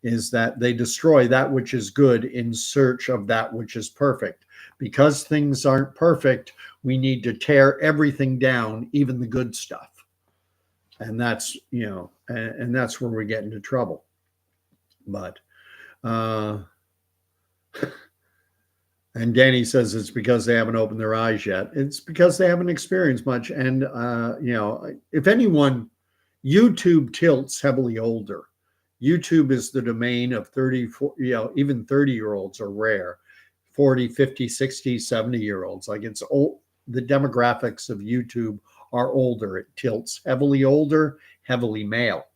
is that they destroy that which is good in search of that which is perfect. Because things aren't perfect, we need to tear everything down, even the good stuff. And that's, you know, and that's where we get into trouble. But, and Danny says it's because they haven't opened their eyes yet. It's because they haven't experienced much. And, you know, if anyone, YouTube tilts heavily older. YouTube is the domain of 30, you know, even 30-year-olds are rare. 40, 50, 60, 70-year-olds. Like it's old. The demographics of YouTube are older. It tilts heavily older, heavily male.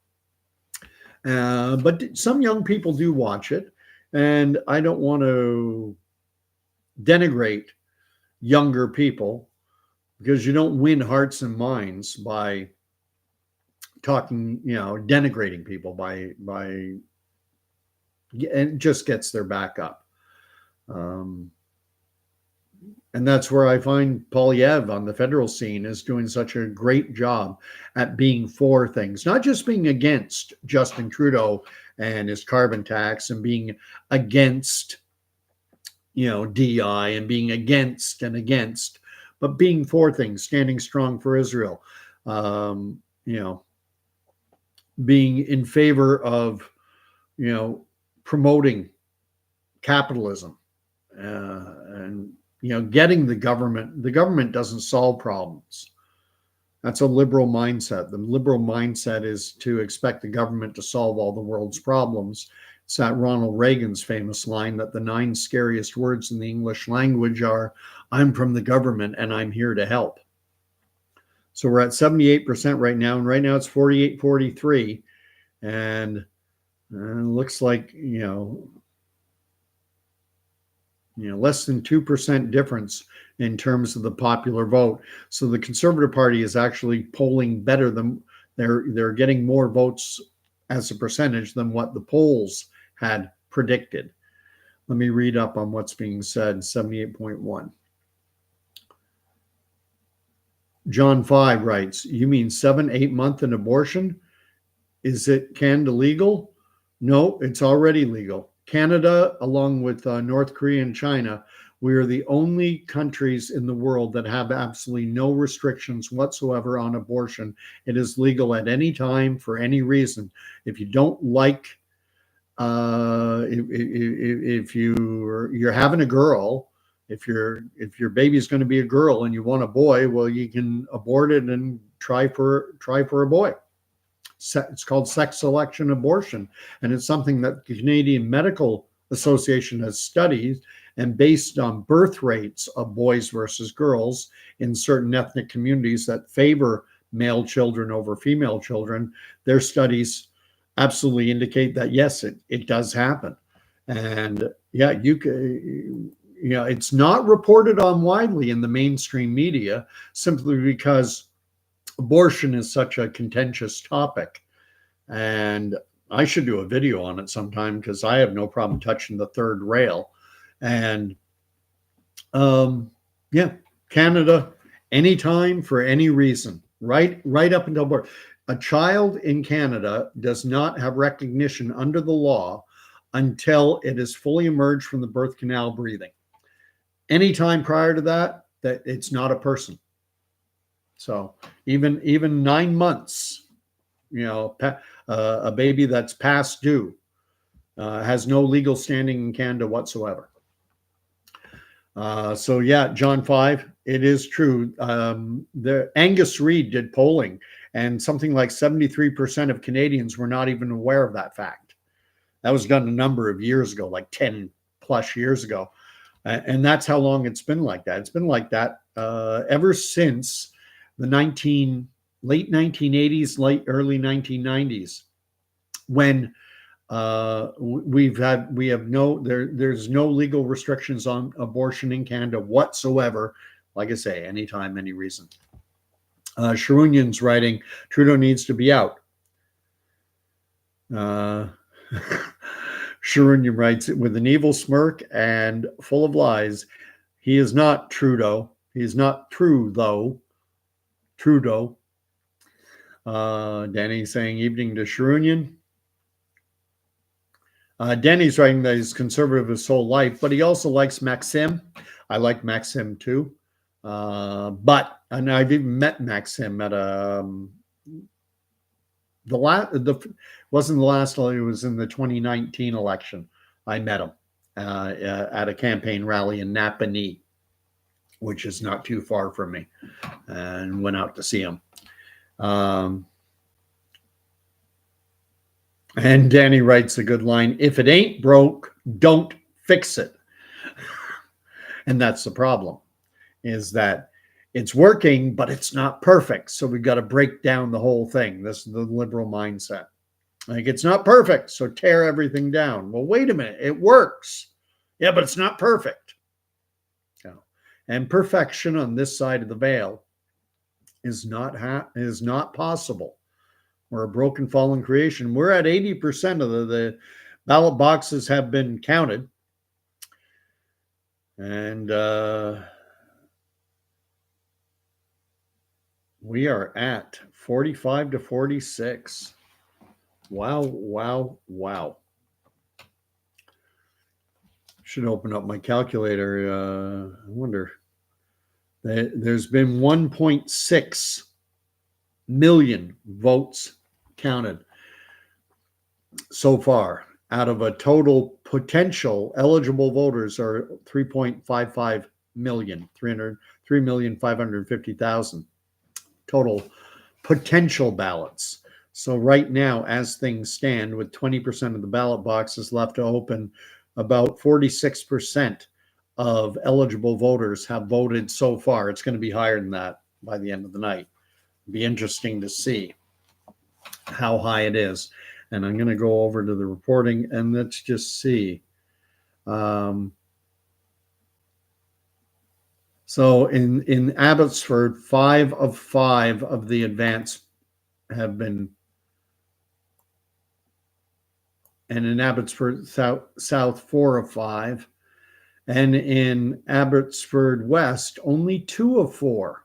But some young people do watch it. And I don't want to denigrate younger people. because you don't win hearts and minds by talking, denigrating people by and it just gets their back up. Um, and that's where I find Polyev on the federal scene is doing such a great job at being for things, not just being against Justin Trudeau and his carbon tax and being against, DI and being against, but being for things, standing strong for Israel, um, you know, being in favor of, promoting capitalism, and getting the government doesn't solve problems. That's a liberal mindset. The liberal mindset is to expect the government to solve all the world's problems. It's that Ronald Reagan's famous line that the 9 scariest words in the English language are, I'm from the government and I'm here to help. So we're at 78% right now, and right now it's 48-43, and it looks like less than 2% difference in terms of the popular vote. So the Conservative Party is actually polling better than they're getting more votes as a percentage than what the polls had predicted. Let me read up on what's being said. 78.1. John 5 writes, you mean 7-8 month an abortion? Is it Canada legal? No, it's already legal. Canada, along with North Korea and China, we are the only countries in the world that have absolutely no restrictions whatsoever on abortion. It is legal at any time for any reason. If you don't like, if you're having a girl, if your baby is going to be a girl and you want a boy, well, you can abort it and try for a boy. It's called sex selection abortion, and it's something that the Canadian Medical Association has studied, and based on birth rates of boys versus girls in certain ethnic communities that favor male children over female children, their studies absolutely indicate that yes, it does happen. And yeah, it's not reported on widely in the mainstream media simply because abortion is such a contentious topic, and I should do a video on it sometime because I have no problem touching the third rail. And Canada, anytime for any reason, right up until birth. A child in Canada does not have recognition under the law until it is fully emerged from the birth canal breathing. Anytime prior to that it's not a person. So even 9 months, a baby that's past due has no legal standing in Canada whatsoever. So yeah, John 5, it is true. The Angus Reid did polling, and something like 73% of Canadians were not even aware of that fact. That was done a number of years ago, like 10 plus years ago. And that's how long it's been like that. It's been like that ever since the late 1980s, early 1990s, when there's no legal restrictions on abortion in Canada whatsoever. Like I say, anytime, any reason. Sharunyan's writing, Trudeau needs to be out. Sharunyan writes, with an evil smirk and full of lies, he is not Trudeau. He is not true, though. Trudeau. Danny saying, evening to Sharunyan. Danny's writing that he's conservative his whole life, but he also likes Maxim. I like Maxim too. And I've even met Maxim at wasn't the last, it was in the 2019 election. I met him at a campaign rally in Napanee, which is not too far from me, and went out to see him. And Danny writes a good line, if it ain't broke, don't fix it. And that's the problem, is that it's working, but it's not perfect. So we've got to break down the whole thing. This is the liberal mindset. Like, it's not perfect, so tear everything down. Well, wait a minute, it works. Yeah, but it's not perfect. And perfection on this side of the veil is not possible. We're a broken, fallen creation. We're at 80% of the ballot boxes have been counted, and we are at 45 to 46. Wow, wow, wow. Should open up my calculator. I wonder. There's been 1.6 million votes counted so far out of a total potential eligible voters are 3.55 million, 3,550,000 total potential ballots. So right now, as things stand, with 20% of the ballot boxes left to open, about 46% of eligible voters have voted so far. It's going to be higher than that by the end of the night. It'll be interesting to see how high it is. And I'm going to go over to the reporting and let's just see. So in Abbotsford, 5 of 5 of the advance have been, and in Abbotsford South 4 of 5, and in Abbotsford West only 2 of 4.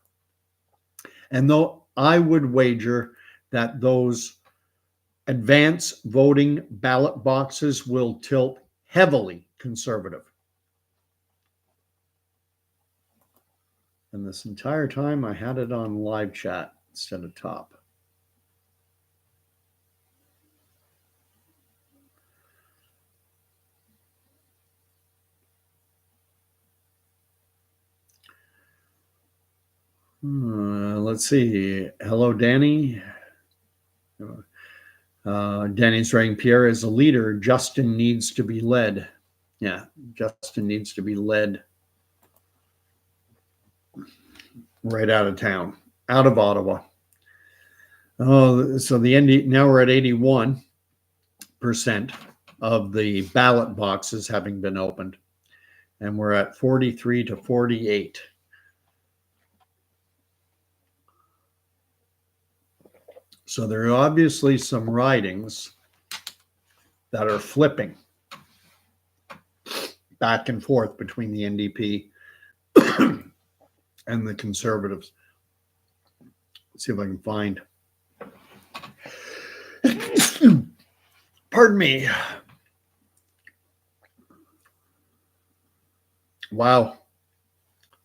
And though I would wager that those advance voting ballot boxes will tilt heavily conservative. And this entire time I had it on live chat instead of top. Let's see. Hello, Danny. Danny's writing, Pierre, as a leader, Justin needs to be led. Yeah, Justin needs to be led right out of town, out of Ottawa. Oh, so now we're at 81% of the ballot boxes having been opened, and we're at 43 to 48. So there are obviously some ridings that are flipping back and forth between the NDP and the Conservatives. Let's see if I can find. Pardon me. Wow.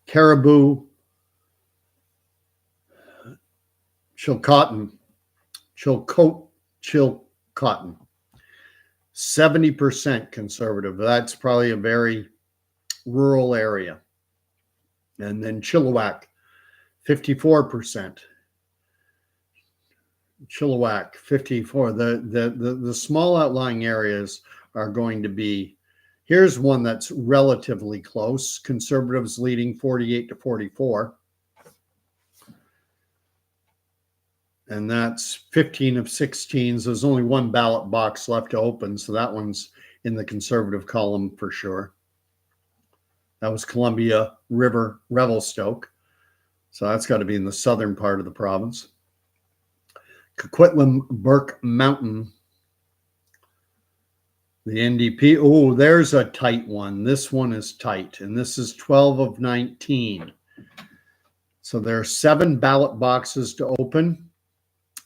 Caribou, Chilcotin, 70% conservative. That's probably a very rural area. And then Chilliwack, 54%. Chilliwack, 54. The small outlying areas are going to be, here's one that's relatively close. Conservatives leading 48 to 44. And that's 15 of 16. So there's only one ballot box left to open. So that one's in the Conservative column for sure. That was Columbia River Revelstoke. So that's got to be in the southern part of the province. Coquitlam Burke Mountain. The NDP. Oh, there's a tight one. This one is tight. And this is 12 of 19. So there are 7 ballot boxes to open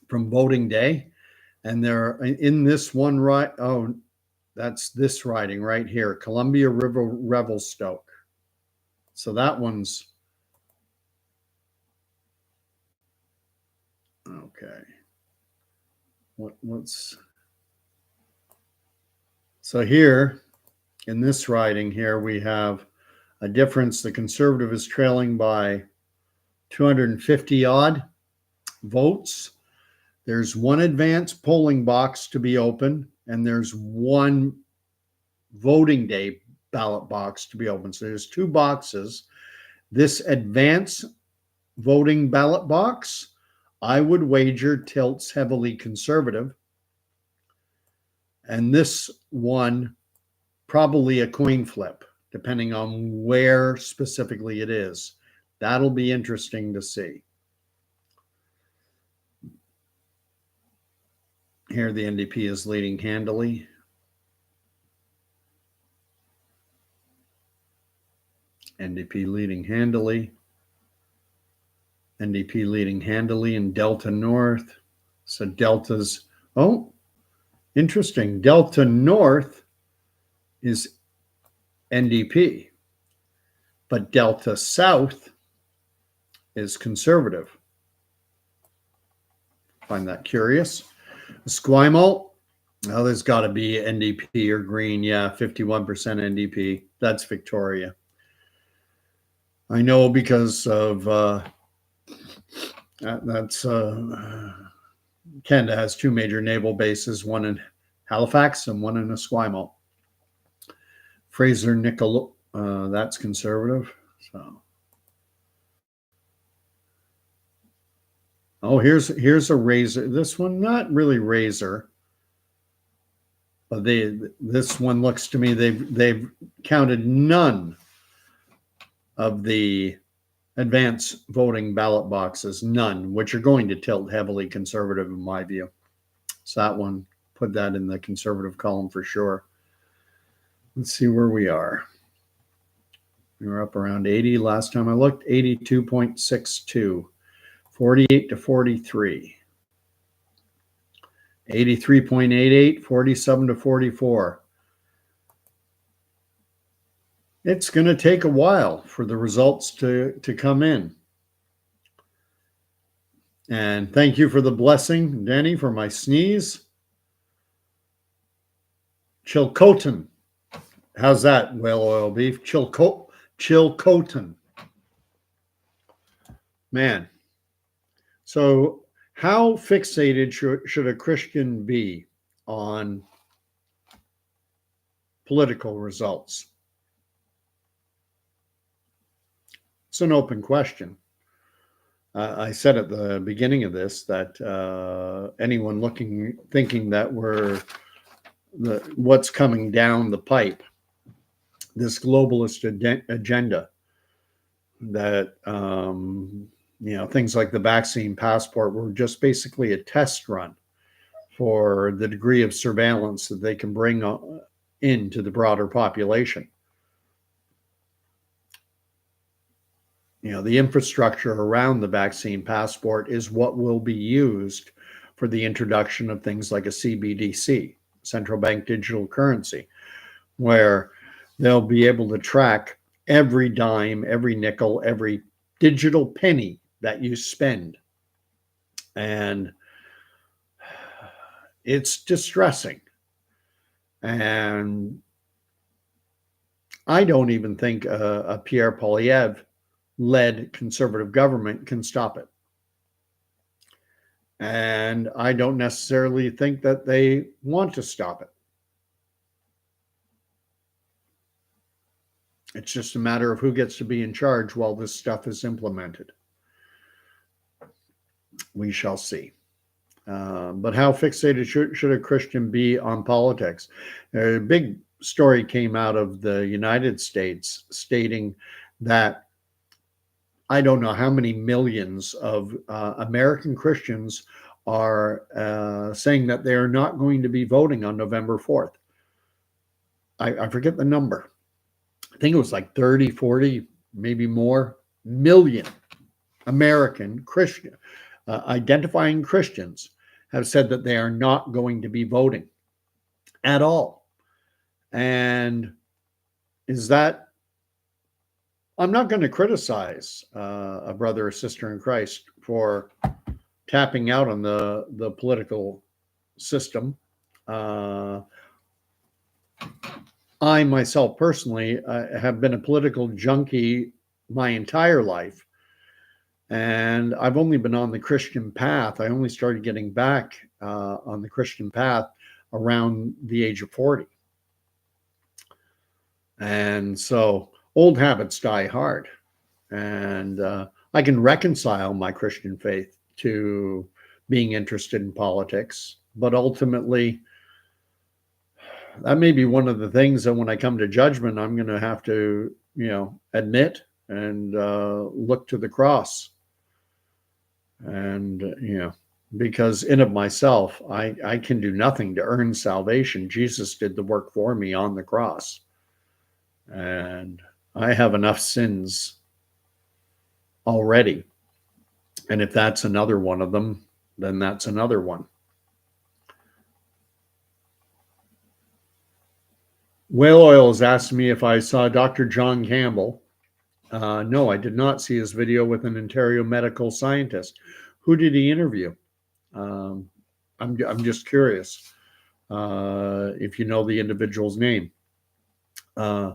from voting day. And they're in this one, right? Oh, that's this riding right here, Columbia River Revelstoke. So that one's okay. What's so here in this riding here we have a difference. The Conservative is trailing by 250 odd votes. There's one advance polling box to be open, and there's one voting day ballot box to be open. So there's 2 boxes. This advance voting ballot box, I would wager, tilts heavily conservative. And this one, probably a coin flip, depending on where specifically it is. That'll be interesting to see. Here, the NDP is leading handily. NDP leading handily. NDP leading handily in Delta North. So Delta's, oh, interesting. Delta North is NDP, but Delta South is conservative. Find that curious. Esquimalt, oh, there's got to be NDP or Green. Yeah, 51% NDP. That's Victoria. I know because of that's Canada has two major naval bases, one in Halifax and one in Esquimalt. Fraser Nickel, that's conservative. So, oh, here's a razor. This one, not really razor, but this one looks to me they've counted none of the advance voting ballot boxes, none, which are going to tilt heavily conservative in my view. So that one, put that in the conservative column for sure. Let's see where we are. We were up around 80 last time I looked, 82.62, 48 to 43. 83.88, 47 to 44. It's going to take a while for the results to come in. And thank you for the blessing, Danny, for my sneeze. Chilcotin. How's that, whale oil beef? Chilcotin. Man. So how fixated should a Christian be on political results? It's an open question. I said at the beginning of this that anyone thinking that what's coming down the pipe, this globalist agenda, that things like the vaccine passport were just basically a test run for the degree of surveillance that they can bring into the broader population. The infrastructure around the vaccine passport is what will be used for the introduction of things like a CBDC, central bank digital currency, where they'll be able to track every dime, every nickel, every digital penny that you spend. And it's distressing. And I don't even think a Pierre Poilievre-led conservative government can stop it. And I don't necessarily think that they want to stop it. It's just a matter of who gets to be in charge while this stuff is implemented. We shall see. But how fixated should a Christian be on politics? A big story came out of the United States stating that I don't know how many millions of American Christians are saying that they are not going to be voting on November 4th. I forget the number. I think it was like 30, 40, maybe more million American Christian identifying Christians have said that they are not going to be voting at all. And is that, I'm not going to criticize a brother or sister in Christ for tapping out on the political system. I myself personally have been a political junkie my entire life. And I've only been on the Christian path. I only started getting back on the Christian path around the age of 40. And so old habits die hard. And I can reconcile my Christian faith to being interested in politics. But ultimately, that may be one of the things that when I come to judgment, I'm going to have to, admit and look to the cross. And, because in of myself, I can do nothing to earn salvation. Jesus did the work for me on the cross. And I have enough sins already. And if that's another one of them, then that's another one. Whale Oil has asked me if I saw Dr. John Campbell. No, I did not see his video with an Ontario medical scientist. Who did he interview? Um, I'm just curious if you know the individual's name. Uh,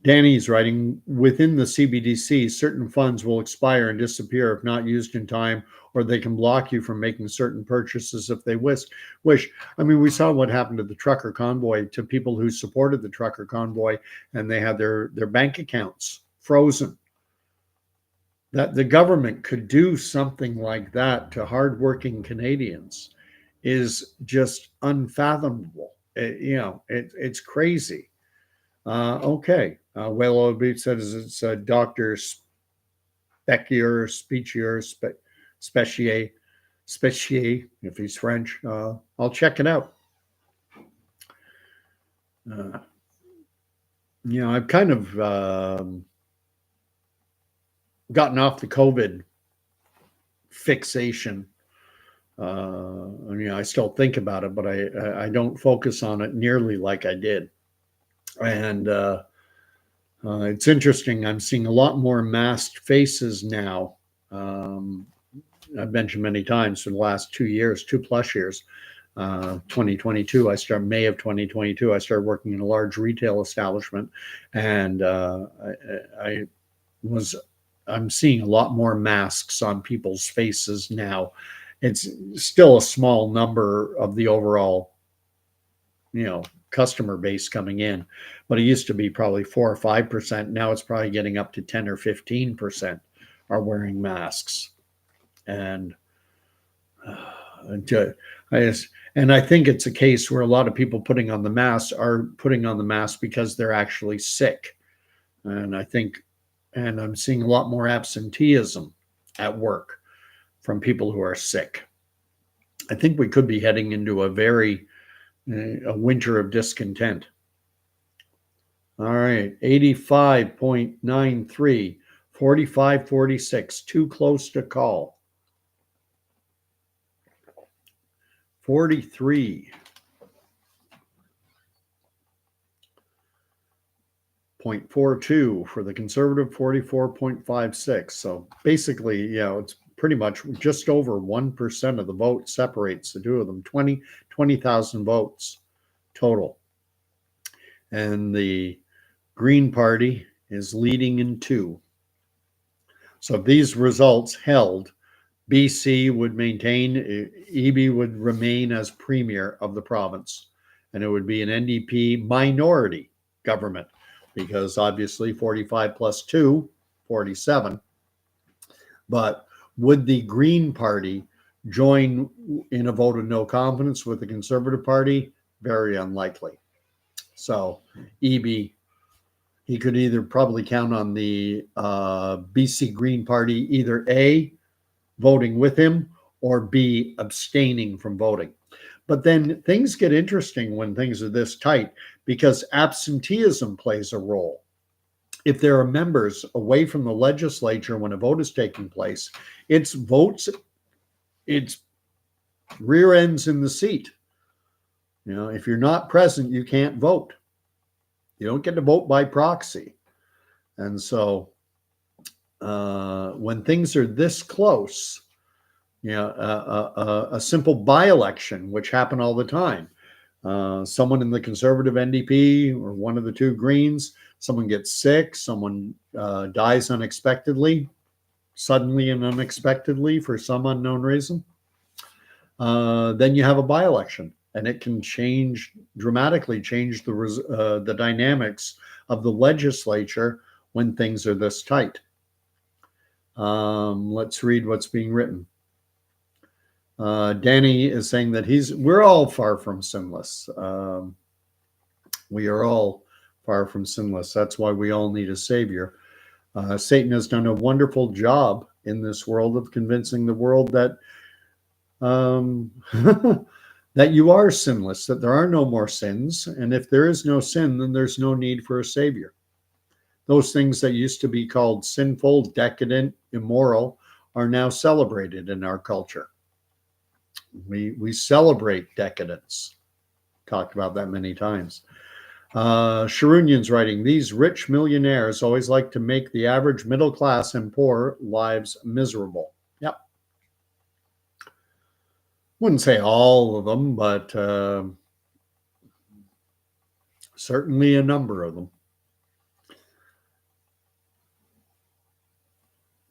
Danny's writing, within the CBDC, certain funds will expire and disappear if not used in time, or they can block you from making certain purchases if they wish. I mean, we saw what happened to the trucker convoy, to people who supported the trucker convoy, and they had their bank accounts frozen. That the government could do something like that to hardworking Canadians is just unfathomable. It's crazy. Okay. Whale Oil Beach says it's Dr. Specier, if he's French. I'll check it out. I've kind of gotten off the COVID fixation. I still think about it, but I don't focus on it nearly like I did. And it's interesting. I'm seeing a lot more masked faces now. I've mentioned many times for the last 2 years, 2+ years. 2022, May of 2022, I started working in a large retail establishment, and I'm seeing a lot more masks on people's faces now. It's still a small number of the overall, customer base coming in, but it used to be probably 4 or 5%. Now it's probably getting up to 10 or 15% are wearing masks. And I think it's a case where a lot of people putting on the mask are putting on the mask because they're actually sick. And I'm seeing a lot more absenteeism at work from people who are sick. I think we could be heading into a winter of discontent. All right, 85.93, 45.46, too close to call. 43.42 for the Conservative, 44.56. So basically, it's pretty much just over 1% of the vote separates the two of them. 20,000 votes total. And the Green Party is leading in 2. So if these results held, BC would maintain, Eby would remain as premier of the province, and it would be an NDP minority government, because obviously 45 plus 2, 47. But would the Green Party join in a vote of no confidence with the Conservative Party? Very unlikely. So Eby, he could either probably count on the BC Green Party, either A, voting with him, or B, abstaining from voting. But then things get interesting when things are this tight, because absenteeism plays a role. If there are members away from the legislature when a vote is taking place, it's rear ends in the seat. If you're not present, you can't vote. You don't get to vote by proxy. And so when things are this close, a simple by-election, which happen all the time. Someone in the Conservative NDP or one of the two Greens, someone gets sick, someone dies unexpectedly, suddenly and unexpectedly for some unknown reason. Then you have a by-election, and it can dramatically change the dynamics of the legislature when things are this tight. Let's read what's being written. Danny is saying that we're all far from sinless. We are all far from sinless. That's why we all need a savior. Satan has done a wonderful job in this world of convincing the world that that you are sinless, that there are no more sins. And if there is no sin, then there's no need for a savior. Those things that used to be called sinful, decadent, immoral are now celebrated in our culture. We celebrate decadence. Talked about that many times. Sharunian's writing, these rich millionaires always like to make the average middle class and poor lives miserable. Yep. Wouldn't say all of them, but certainly a number of them.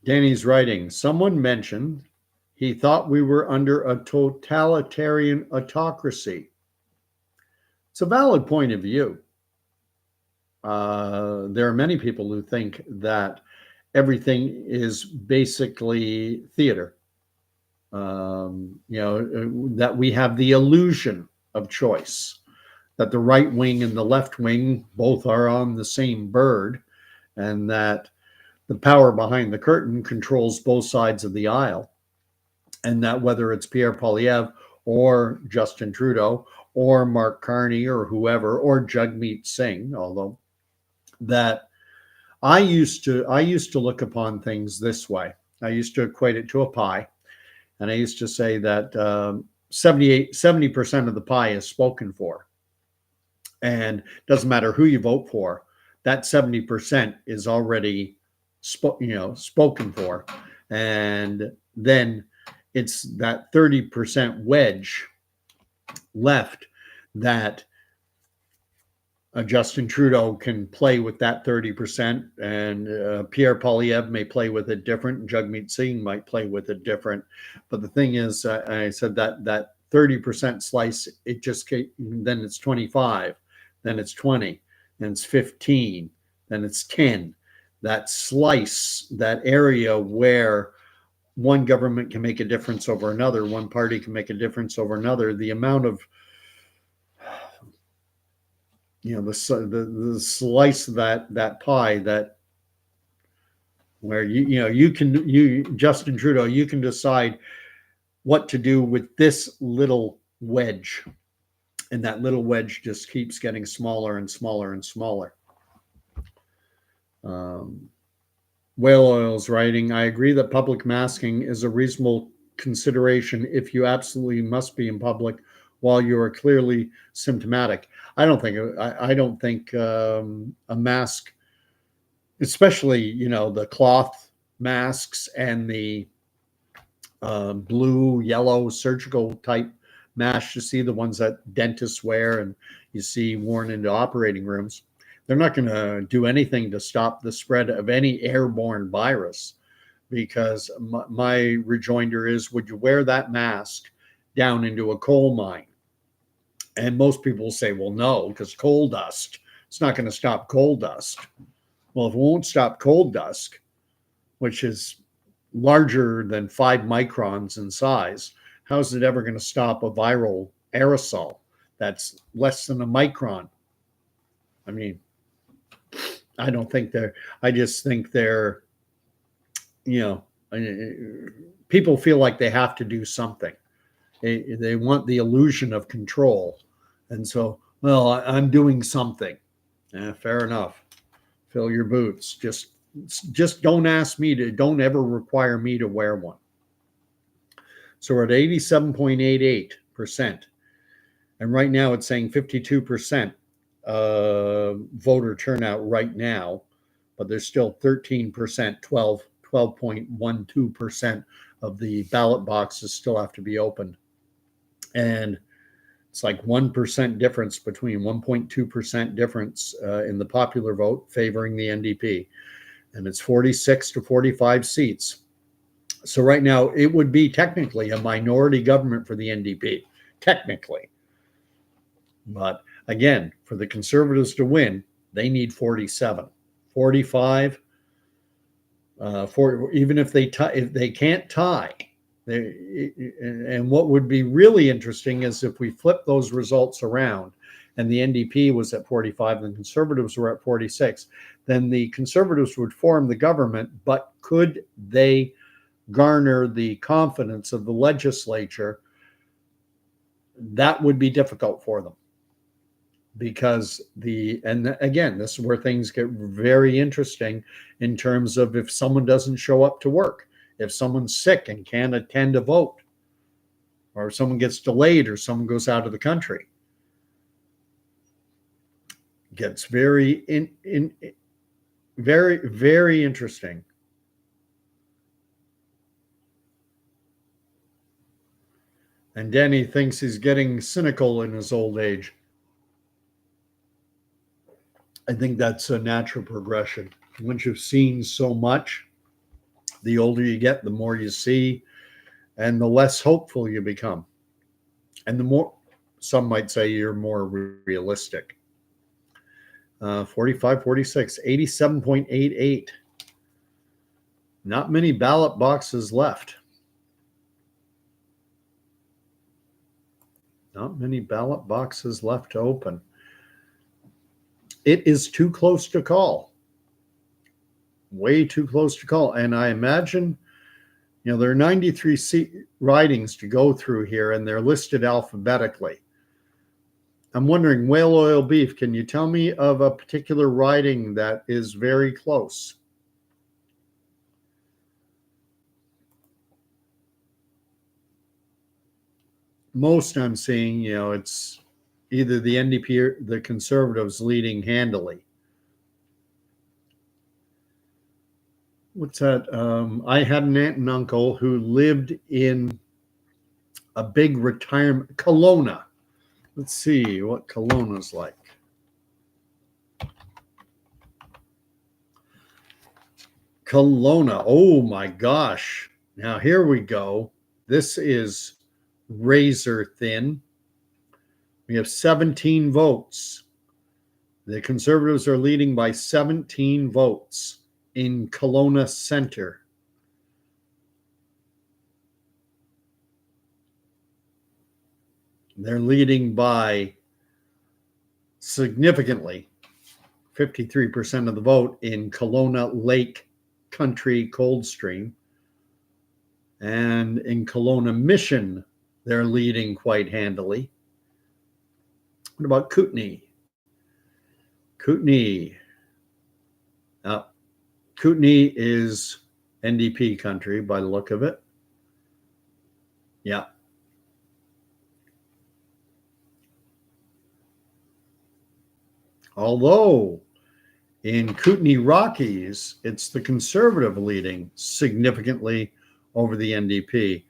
Danny's writing, someone mentioned he thought we were under a totalitarian autocracy. It's a valid point of view. There are many people who think that everything is basically theater. That we have the illusion of choice, that the right wing and the left wing both are on the same bird, and that the power behind the curtain controls both sides of the aisle, and that whether it's Pierre Poilievre or Justin Trudeau or Mark Carney or whoever, or Jagmeet Singh, although that I used to look upon things this way. I used to equate it to a pie. And I used to say that 70% of the pie is spoken for. And doesn't matter who you vote for, that 70% is already spoken for. And then it's that 30% wedge left that Justin Trudeau can play with that 30%, and Pierre Poilievre may play with it different, and Jagmeet Singh might play with it different. But the thing is, I said that 30% slice, it just then it's 25, then it's 20, then it's 15, then it's 10. That slice, that area where one government can make a difference over another, one party can make a difference over another, the amount of the slice of that pie, that where Justin Trudeau, you can decide what to do with this little wedge, and that little wedge just keeps getting smaller and smaller and smaller. Whale Oil's writing, I agree that public masking is a reasonable consideration if you absolutely must be in public while you are clearly symptomatic. I don't think a mask, especially the cloth masks and the blue, yellow surgical type masks, you see the ones that dentists wear and you see worn into operating rooms. They're not going to do anything to stop the spread of any airborne virus, because my rejoinder is, would you wear that mask down into a coal mine? And most people say, well, no, because coal dust, it's not going to stop coal dust. Well, if it won't stop coal dust, which is larger than 5 microns in size, how is it ever going to stop a viral aerosol that's less than a micron? I mean, I just think they're, people feel like they have to do something. They want the illusion of control. And so, well, I'm doing something. Fair enough. Fill your boots. Just don't ever require me to wear one. So we're at 87.88%. And right now it's saying 52% voter turnout right now, but there's still 13%, 12.12% of the ballot boxes still have to be opened. And it's like 1% difference, between 1.2% difference in the popular vote favoring the NDP. And it's 46 to 45 seats. So right now it would be technically a minority government for the NDP, technically. But again, for the Conservatives to win, they need 47, 45. Even if they can't tie. And what would be really interesting is if we flip those results around and the NDP was at 45 and the Conservatives were at 46, then the Conservatives would form the government, but could they garner the confidence of the legislature, that would be difficult for them. Because and again, this is where things get very interesting in terms of if someone doesn't show up to work, if someone's sick and can't attend a vote, or if someone gets delayed or someone goes out of the country. Gets very very interesting. And Danny thinks he's getting cynical in his old age. I think that's a natural progression. Once you've seen so much, the older you get, the more you see, and the less hopeful you become. And the more, some might say, you're more realistic. 45, 46, 87.88. Not many ballot boxes left. Not many ballot boxes left to open. It is too close to call. Way too close to call. And I imagine, there are 93 ridings to go through here, and they're listed alphabetically. I'm wondering, whale oil beef, can you tell me of a particular riding that is very close? Most I'm seeing, it's either the NDP or the Conservatives leading handily. What's that? I had an aunt and uncle who lived in a big retirement, Kelowna. Let's see what Kelowna's like. Kelowna. Oh my gosh. Now here we go. This is razor thin. We have 17 votes. The Conservatives are leading by 17 votes in Kelowna Center. They're leading by significantly, 53% of the vote in Kelowna Lake Country Coldstream. And in Kelowna Mission, they're leading quite handily. What about Kootenay? Kootenay is NDP country by the look of it. Yeah. Although in Kootenay Rockies, it's the Conservative leading significantly over the NDP.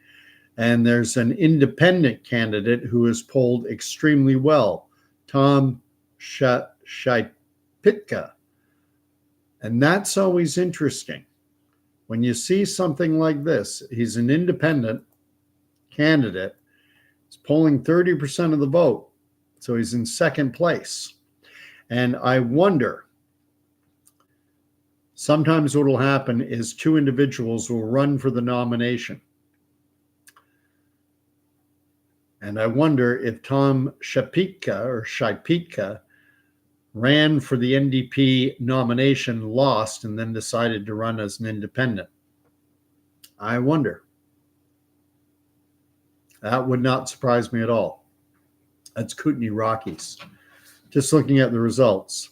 And there's an independent candidate who has polled extremely well, Tom Shaipitka. And that's always interesting. When you see something like this, he's an independent candidate. He's polling 30% of the vote. So he's in second place. And I wonder, sometimes what will happen is two individuals will run for the nomination. And I wonder if Tom Shaipitka ran for the NDP nomination, lost, and then decided to run as an independent. I wonder. That would not surprise me at all. That's Kootenay Rockies. Just looking at the results,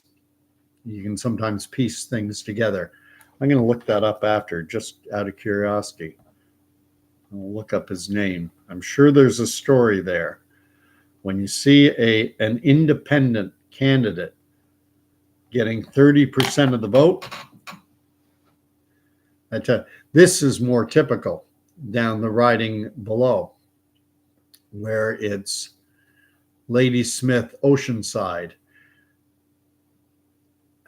you can sometimes piece things together. I'm going to look that up after, just out of curiosity. I'll look up his name. I'm sure there's a story there. When you see an independent candidate getting 30% of the vote, this is more typical down the riding below, where it's Ladysmith, Oceanside.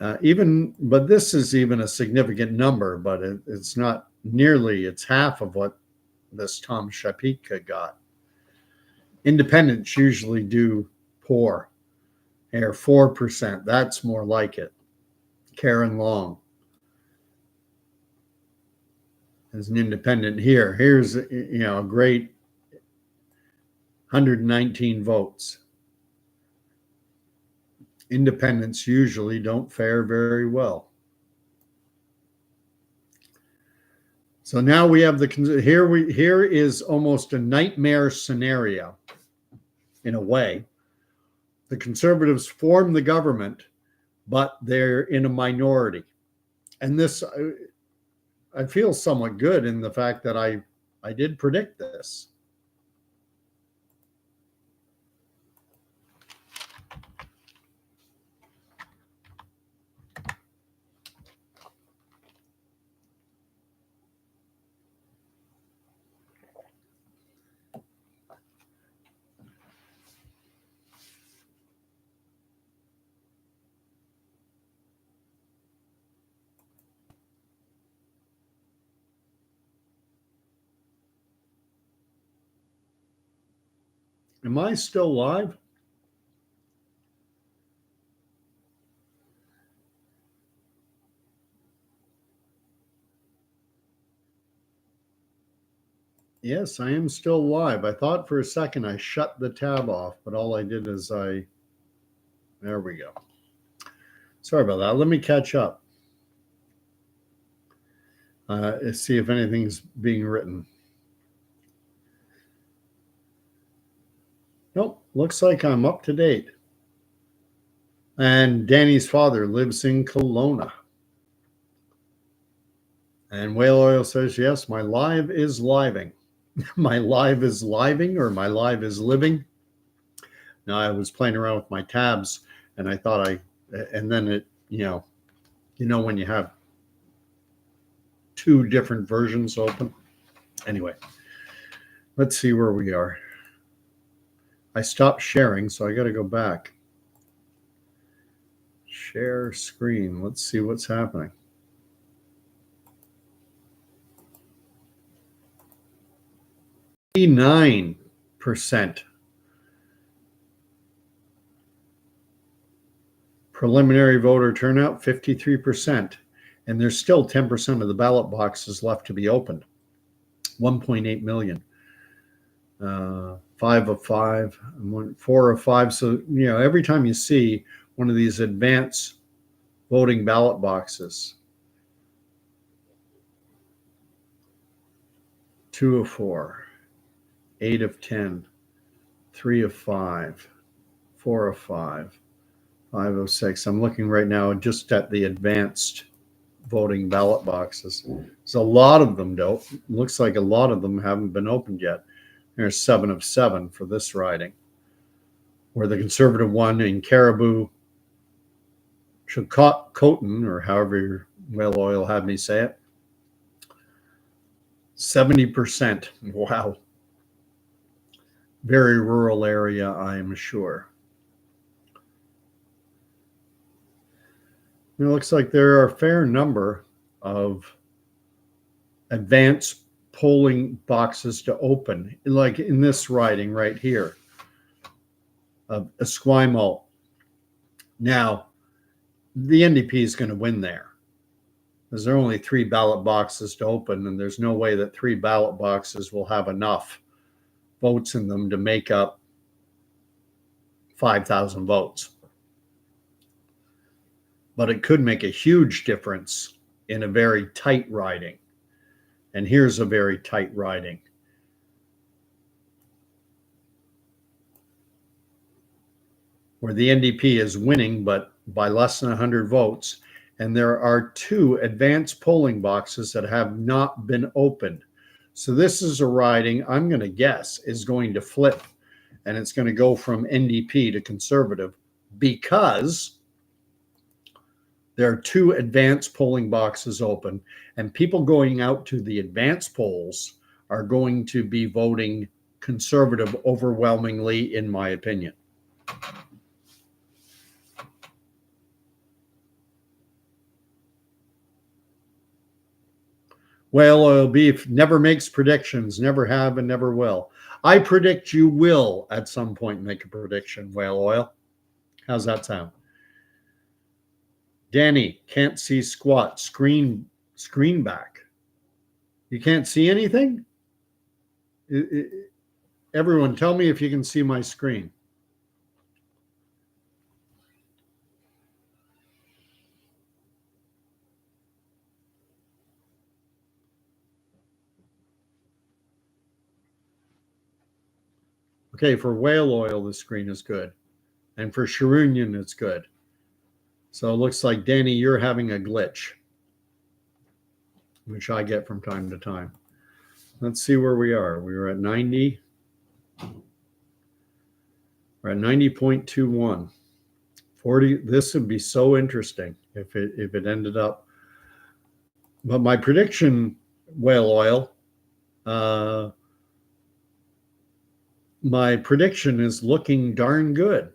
But this is even a significant number, but it's not nearly, it's half of what this Tom Shaipitka got. Independents usually do poor, or 4%. That's more like it. Karen Long as an independent here. Here's a great 119 votes. Independents usually don't fare very well. So now we have here is almost a nightmare scenario in a way. The conservatives form the government, but they're in a minority. And this, I feel somewhat good in the fact that I did predict this. Am I still live? Yes, I am still live. I thought for a second I shut the tab off, but all I did is there we go. Sorry about that. Let me catch up. See if anything's being written. Nope, looks like I'm up to date. And Danny's father lives in Kelowna. And Whale Oil says, yes, my live is living. My live is living, or my live is living. Now I was playing around with my tabs and I thought and then it, when you have two different versions open. Anyway, let's see where we are. I stopped sharing, so I got to go back. Share screen. Let's see what's happening. %. Preliminary voter turnout, 53%. And there's still 10% of the ballot boxes left to be opened. 1.8 million. 5 of 5, 4 of 5. So, every time you see one of these advanced voting ballot boxes, 2 of 4, 8 of 10, 3 of 5, 4 of 5, 5 of 6. I'm looking right now just at the advanced voting ballot boxes. There's a lot of them, though. Looks like a lot of them haven't been opened yet. There's 7 of 7 for this riding, where the Conservative won in Caribou, Chilcotin, or however Whale Oil had me say it, 70%. Wow. Very rural area, I am sure. It looks like there are a fair number of advanced polling boxes to open, like in this riding right here of Esquimalt. Now, the NDP is going to win there, because there are only 3 ballot boxes to open, and there's no way that 3 ballot boxes will have enough votes in them to make up 5,000 votes. But it could make a huge difference in a very tight riding. And here's a very tight riding. Where the NDP is winning, but by less than 100 votes. And there are 2 advanced polling boxes that have not been opened. So this is a riding, I'm going to guess, is going to flip. And it's going to go from NDP to Conservative, because there are 2 advanced polling boxes open, and people going out to the advanced polls are going to be voting Conservative overwhelmingly, in my opinion. Whale Oil Beef never makes predictions, never have and never will. I predict you will at some point make a prediction, Whale Oil. How's that sound? Danny, can't see squat. Screen back. You can't see anything? Everyone, tell me if you can see my screen. Okay, for whale oil, the screen is good. And for Sharunian, it's good. So it looks like, Danny, you're having a glitch, which I get from time to time. Let's see where we are. We were at 90. We're at 90.21. 40. This would be so interesting if it ended up. But my prediction, whale oil, my prediction is looking darn good.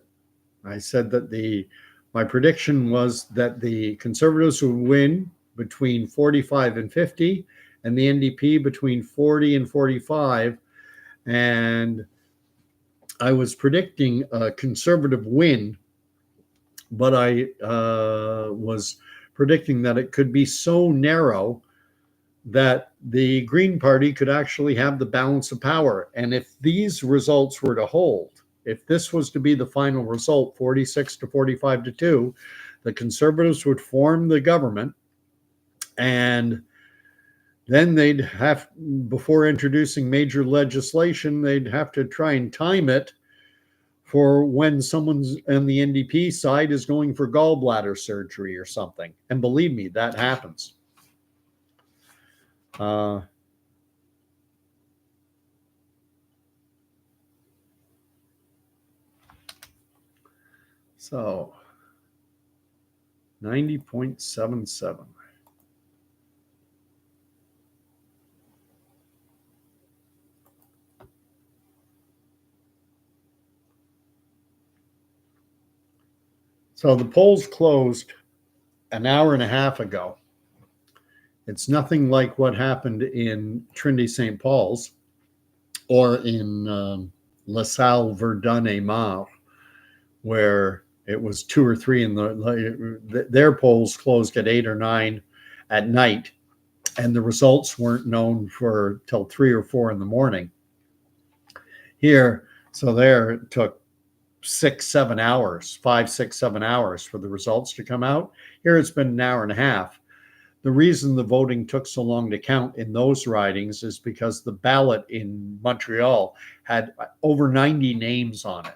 I said that my prediction was that the Conservatives would win between 45 and 50, and the NDP between 40 and 45. And I was predicting a Conservative win, but I was predicting that it could be so narrow that the Green Party could actually have the balance of power. And if these results were to hold, if this was to be the final result, 46 to 45 to 2, the Conservatives would form the government, and then they'd have, before introducing major legislation, they'd have to try and time it for when someone's on the NDP side is going for gallbladder surgery or something. And believe me, that happens. So 90.77. So the polls closed an hour and a half ago. It's nothing like what happened in Trinity St. Paul's or in La Salle Verdun et Mar, where it was 2 or 3 in their polls closed at 8 or 9 at night, and the results weren't known for till 3 or 4 in the morning. Here, so there it took 6, 7 hours, 5, 6, 7 hours for the results to come out. Here it's been an hour and a half. The reason the voting took so long to count in those ridings is because the ballot in Montreal had over 90 names on it.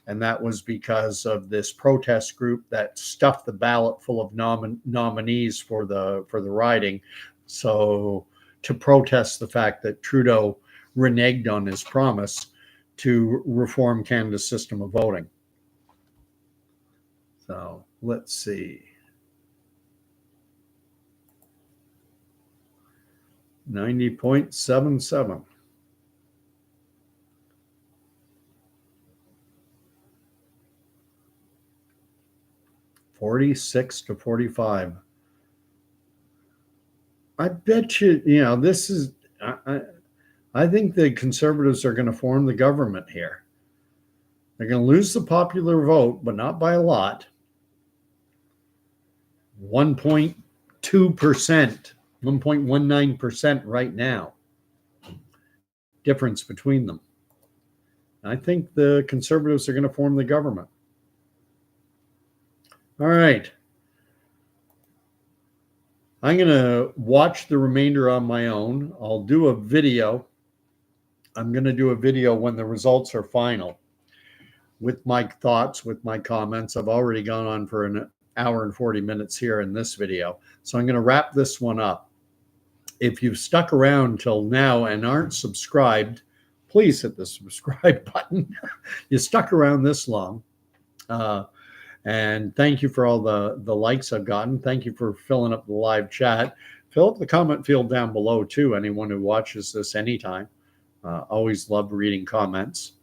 And that was because of this protest group that stuffed the ballot full of nominees for the riding. So to protest the fact that Trudeau reneged on his promise to reform Canada's system of voting. So let's see. 90.77. $46 to $45. I bet you, this is, I think the Conservatives are going to form the government here. They're going to lose the popular vote, but not by a lot. 1.2%, 1.19% right now. Difference between them. I think the Conservatives are going to form the government. All right. I'm going to watch the remainder on my own. I'll do a video. I'm going to do a video when the results are final with my thoughts, with my comments. I've already gone on for an hour and 40 minutes here in this video. So I'm going to wrap this one up. If you've stuck around till now and aren't subscribed, please hit the subscribe button. You stuck around this long. And thank you for all the likes I've gotten. Thank you for filling up the live chat. Fill up the comment field down below too, anyone who watches this anytime. Always love reading comments.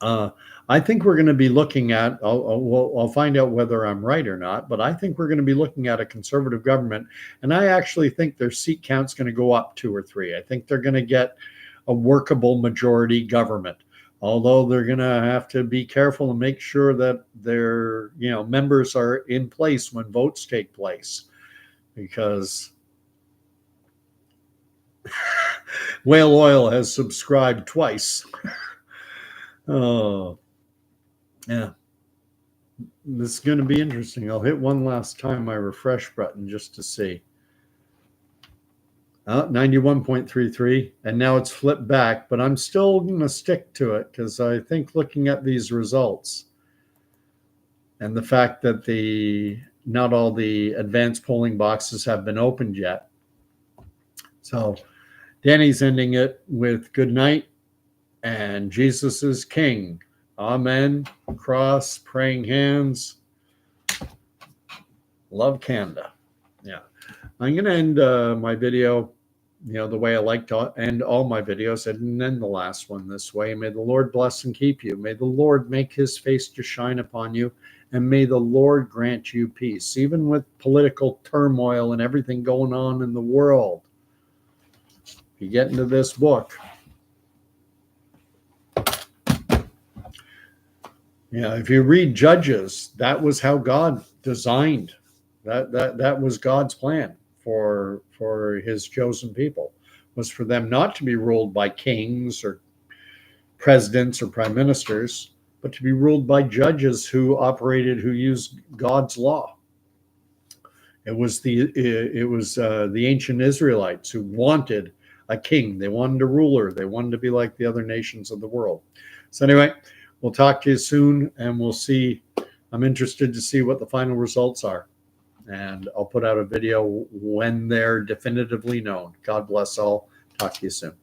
I think we're going to be looking at, I'll find out whether I'm right or not, but I think we're going to be looking at a Conservative government. And I actually think their seat count's going to go up 2 or 3. I think they're going to get a workable majority government. Although they're going to have to be careful and make sure that their members are in place when votes take place, because whale oil has subscribed twice. Oh, yeah. This is going to be interesting. I'll hit one last time my refresh button just to see. 91.33, and now it's flipped back, but I'm still going to stick to it because I think looking at these results and the fact that not all the advanced polling boxes have been opened yet. So Danny's ending it with good night and Jesus is King. Amen. Cross, praying hands. Love Canada. Yeah. I'm going to end my video, the way I like to end all my videos. I didn't end the last one this way. May the Lord bless and keep you. May the Lord make his face to shine upon you. And may the Lord grant you peace, even with political turmoil and everything going on in the world. If you get into this book, if you read Judges, that was how God designed. That was God's plan for his chosen people, was for them not to be ruled by kings or presidents or prime ministers, but to be ruled by judges who used God's law. It was the ancient Israelites who wanted a king. They wanted a ruler. They wanted to be like the other nations of the world. So anyway, we'll talk to you soon, and we'll see. I'm interested to see what the final results are, and I'll put out a video when they're definitively known. God bless all. Talk to you soon.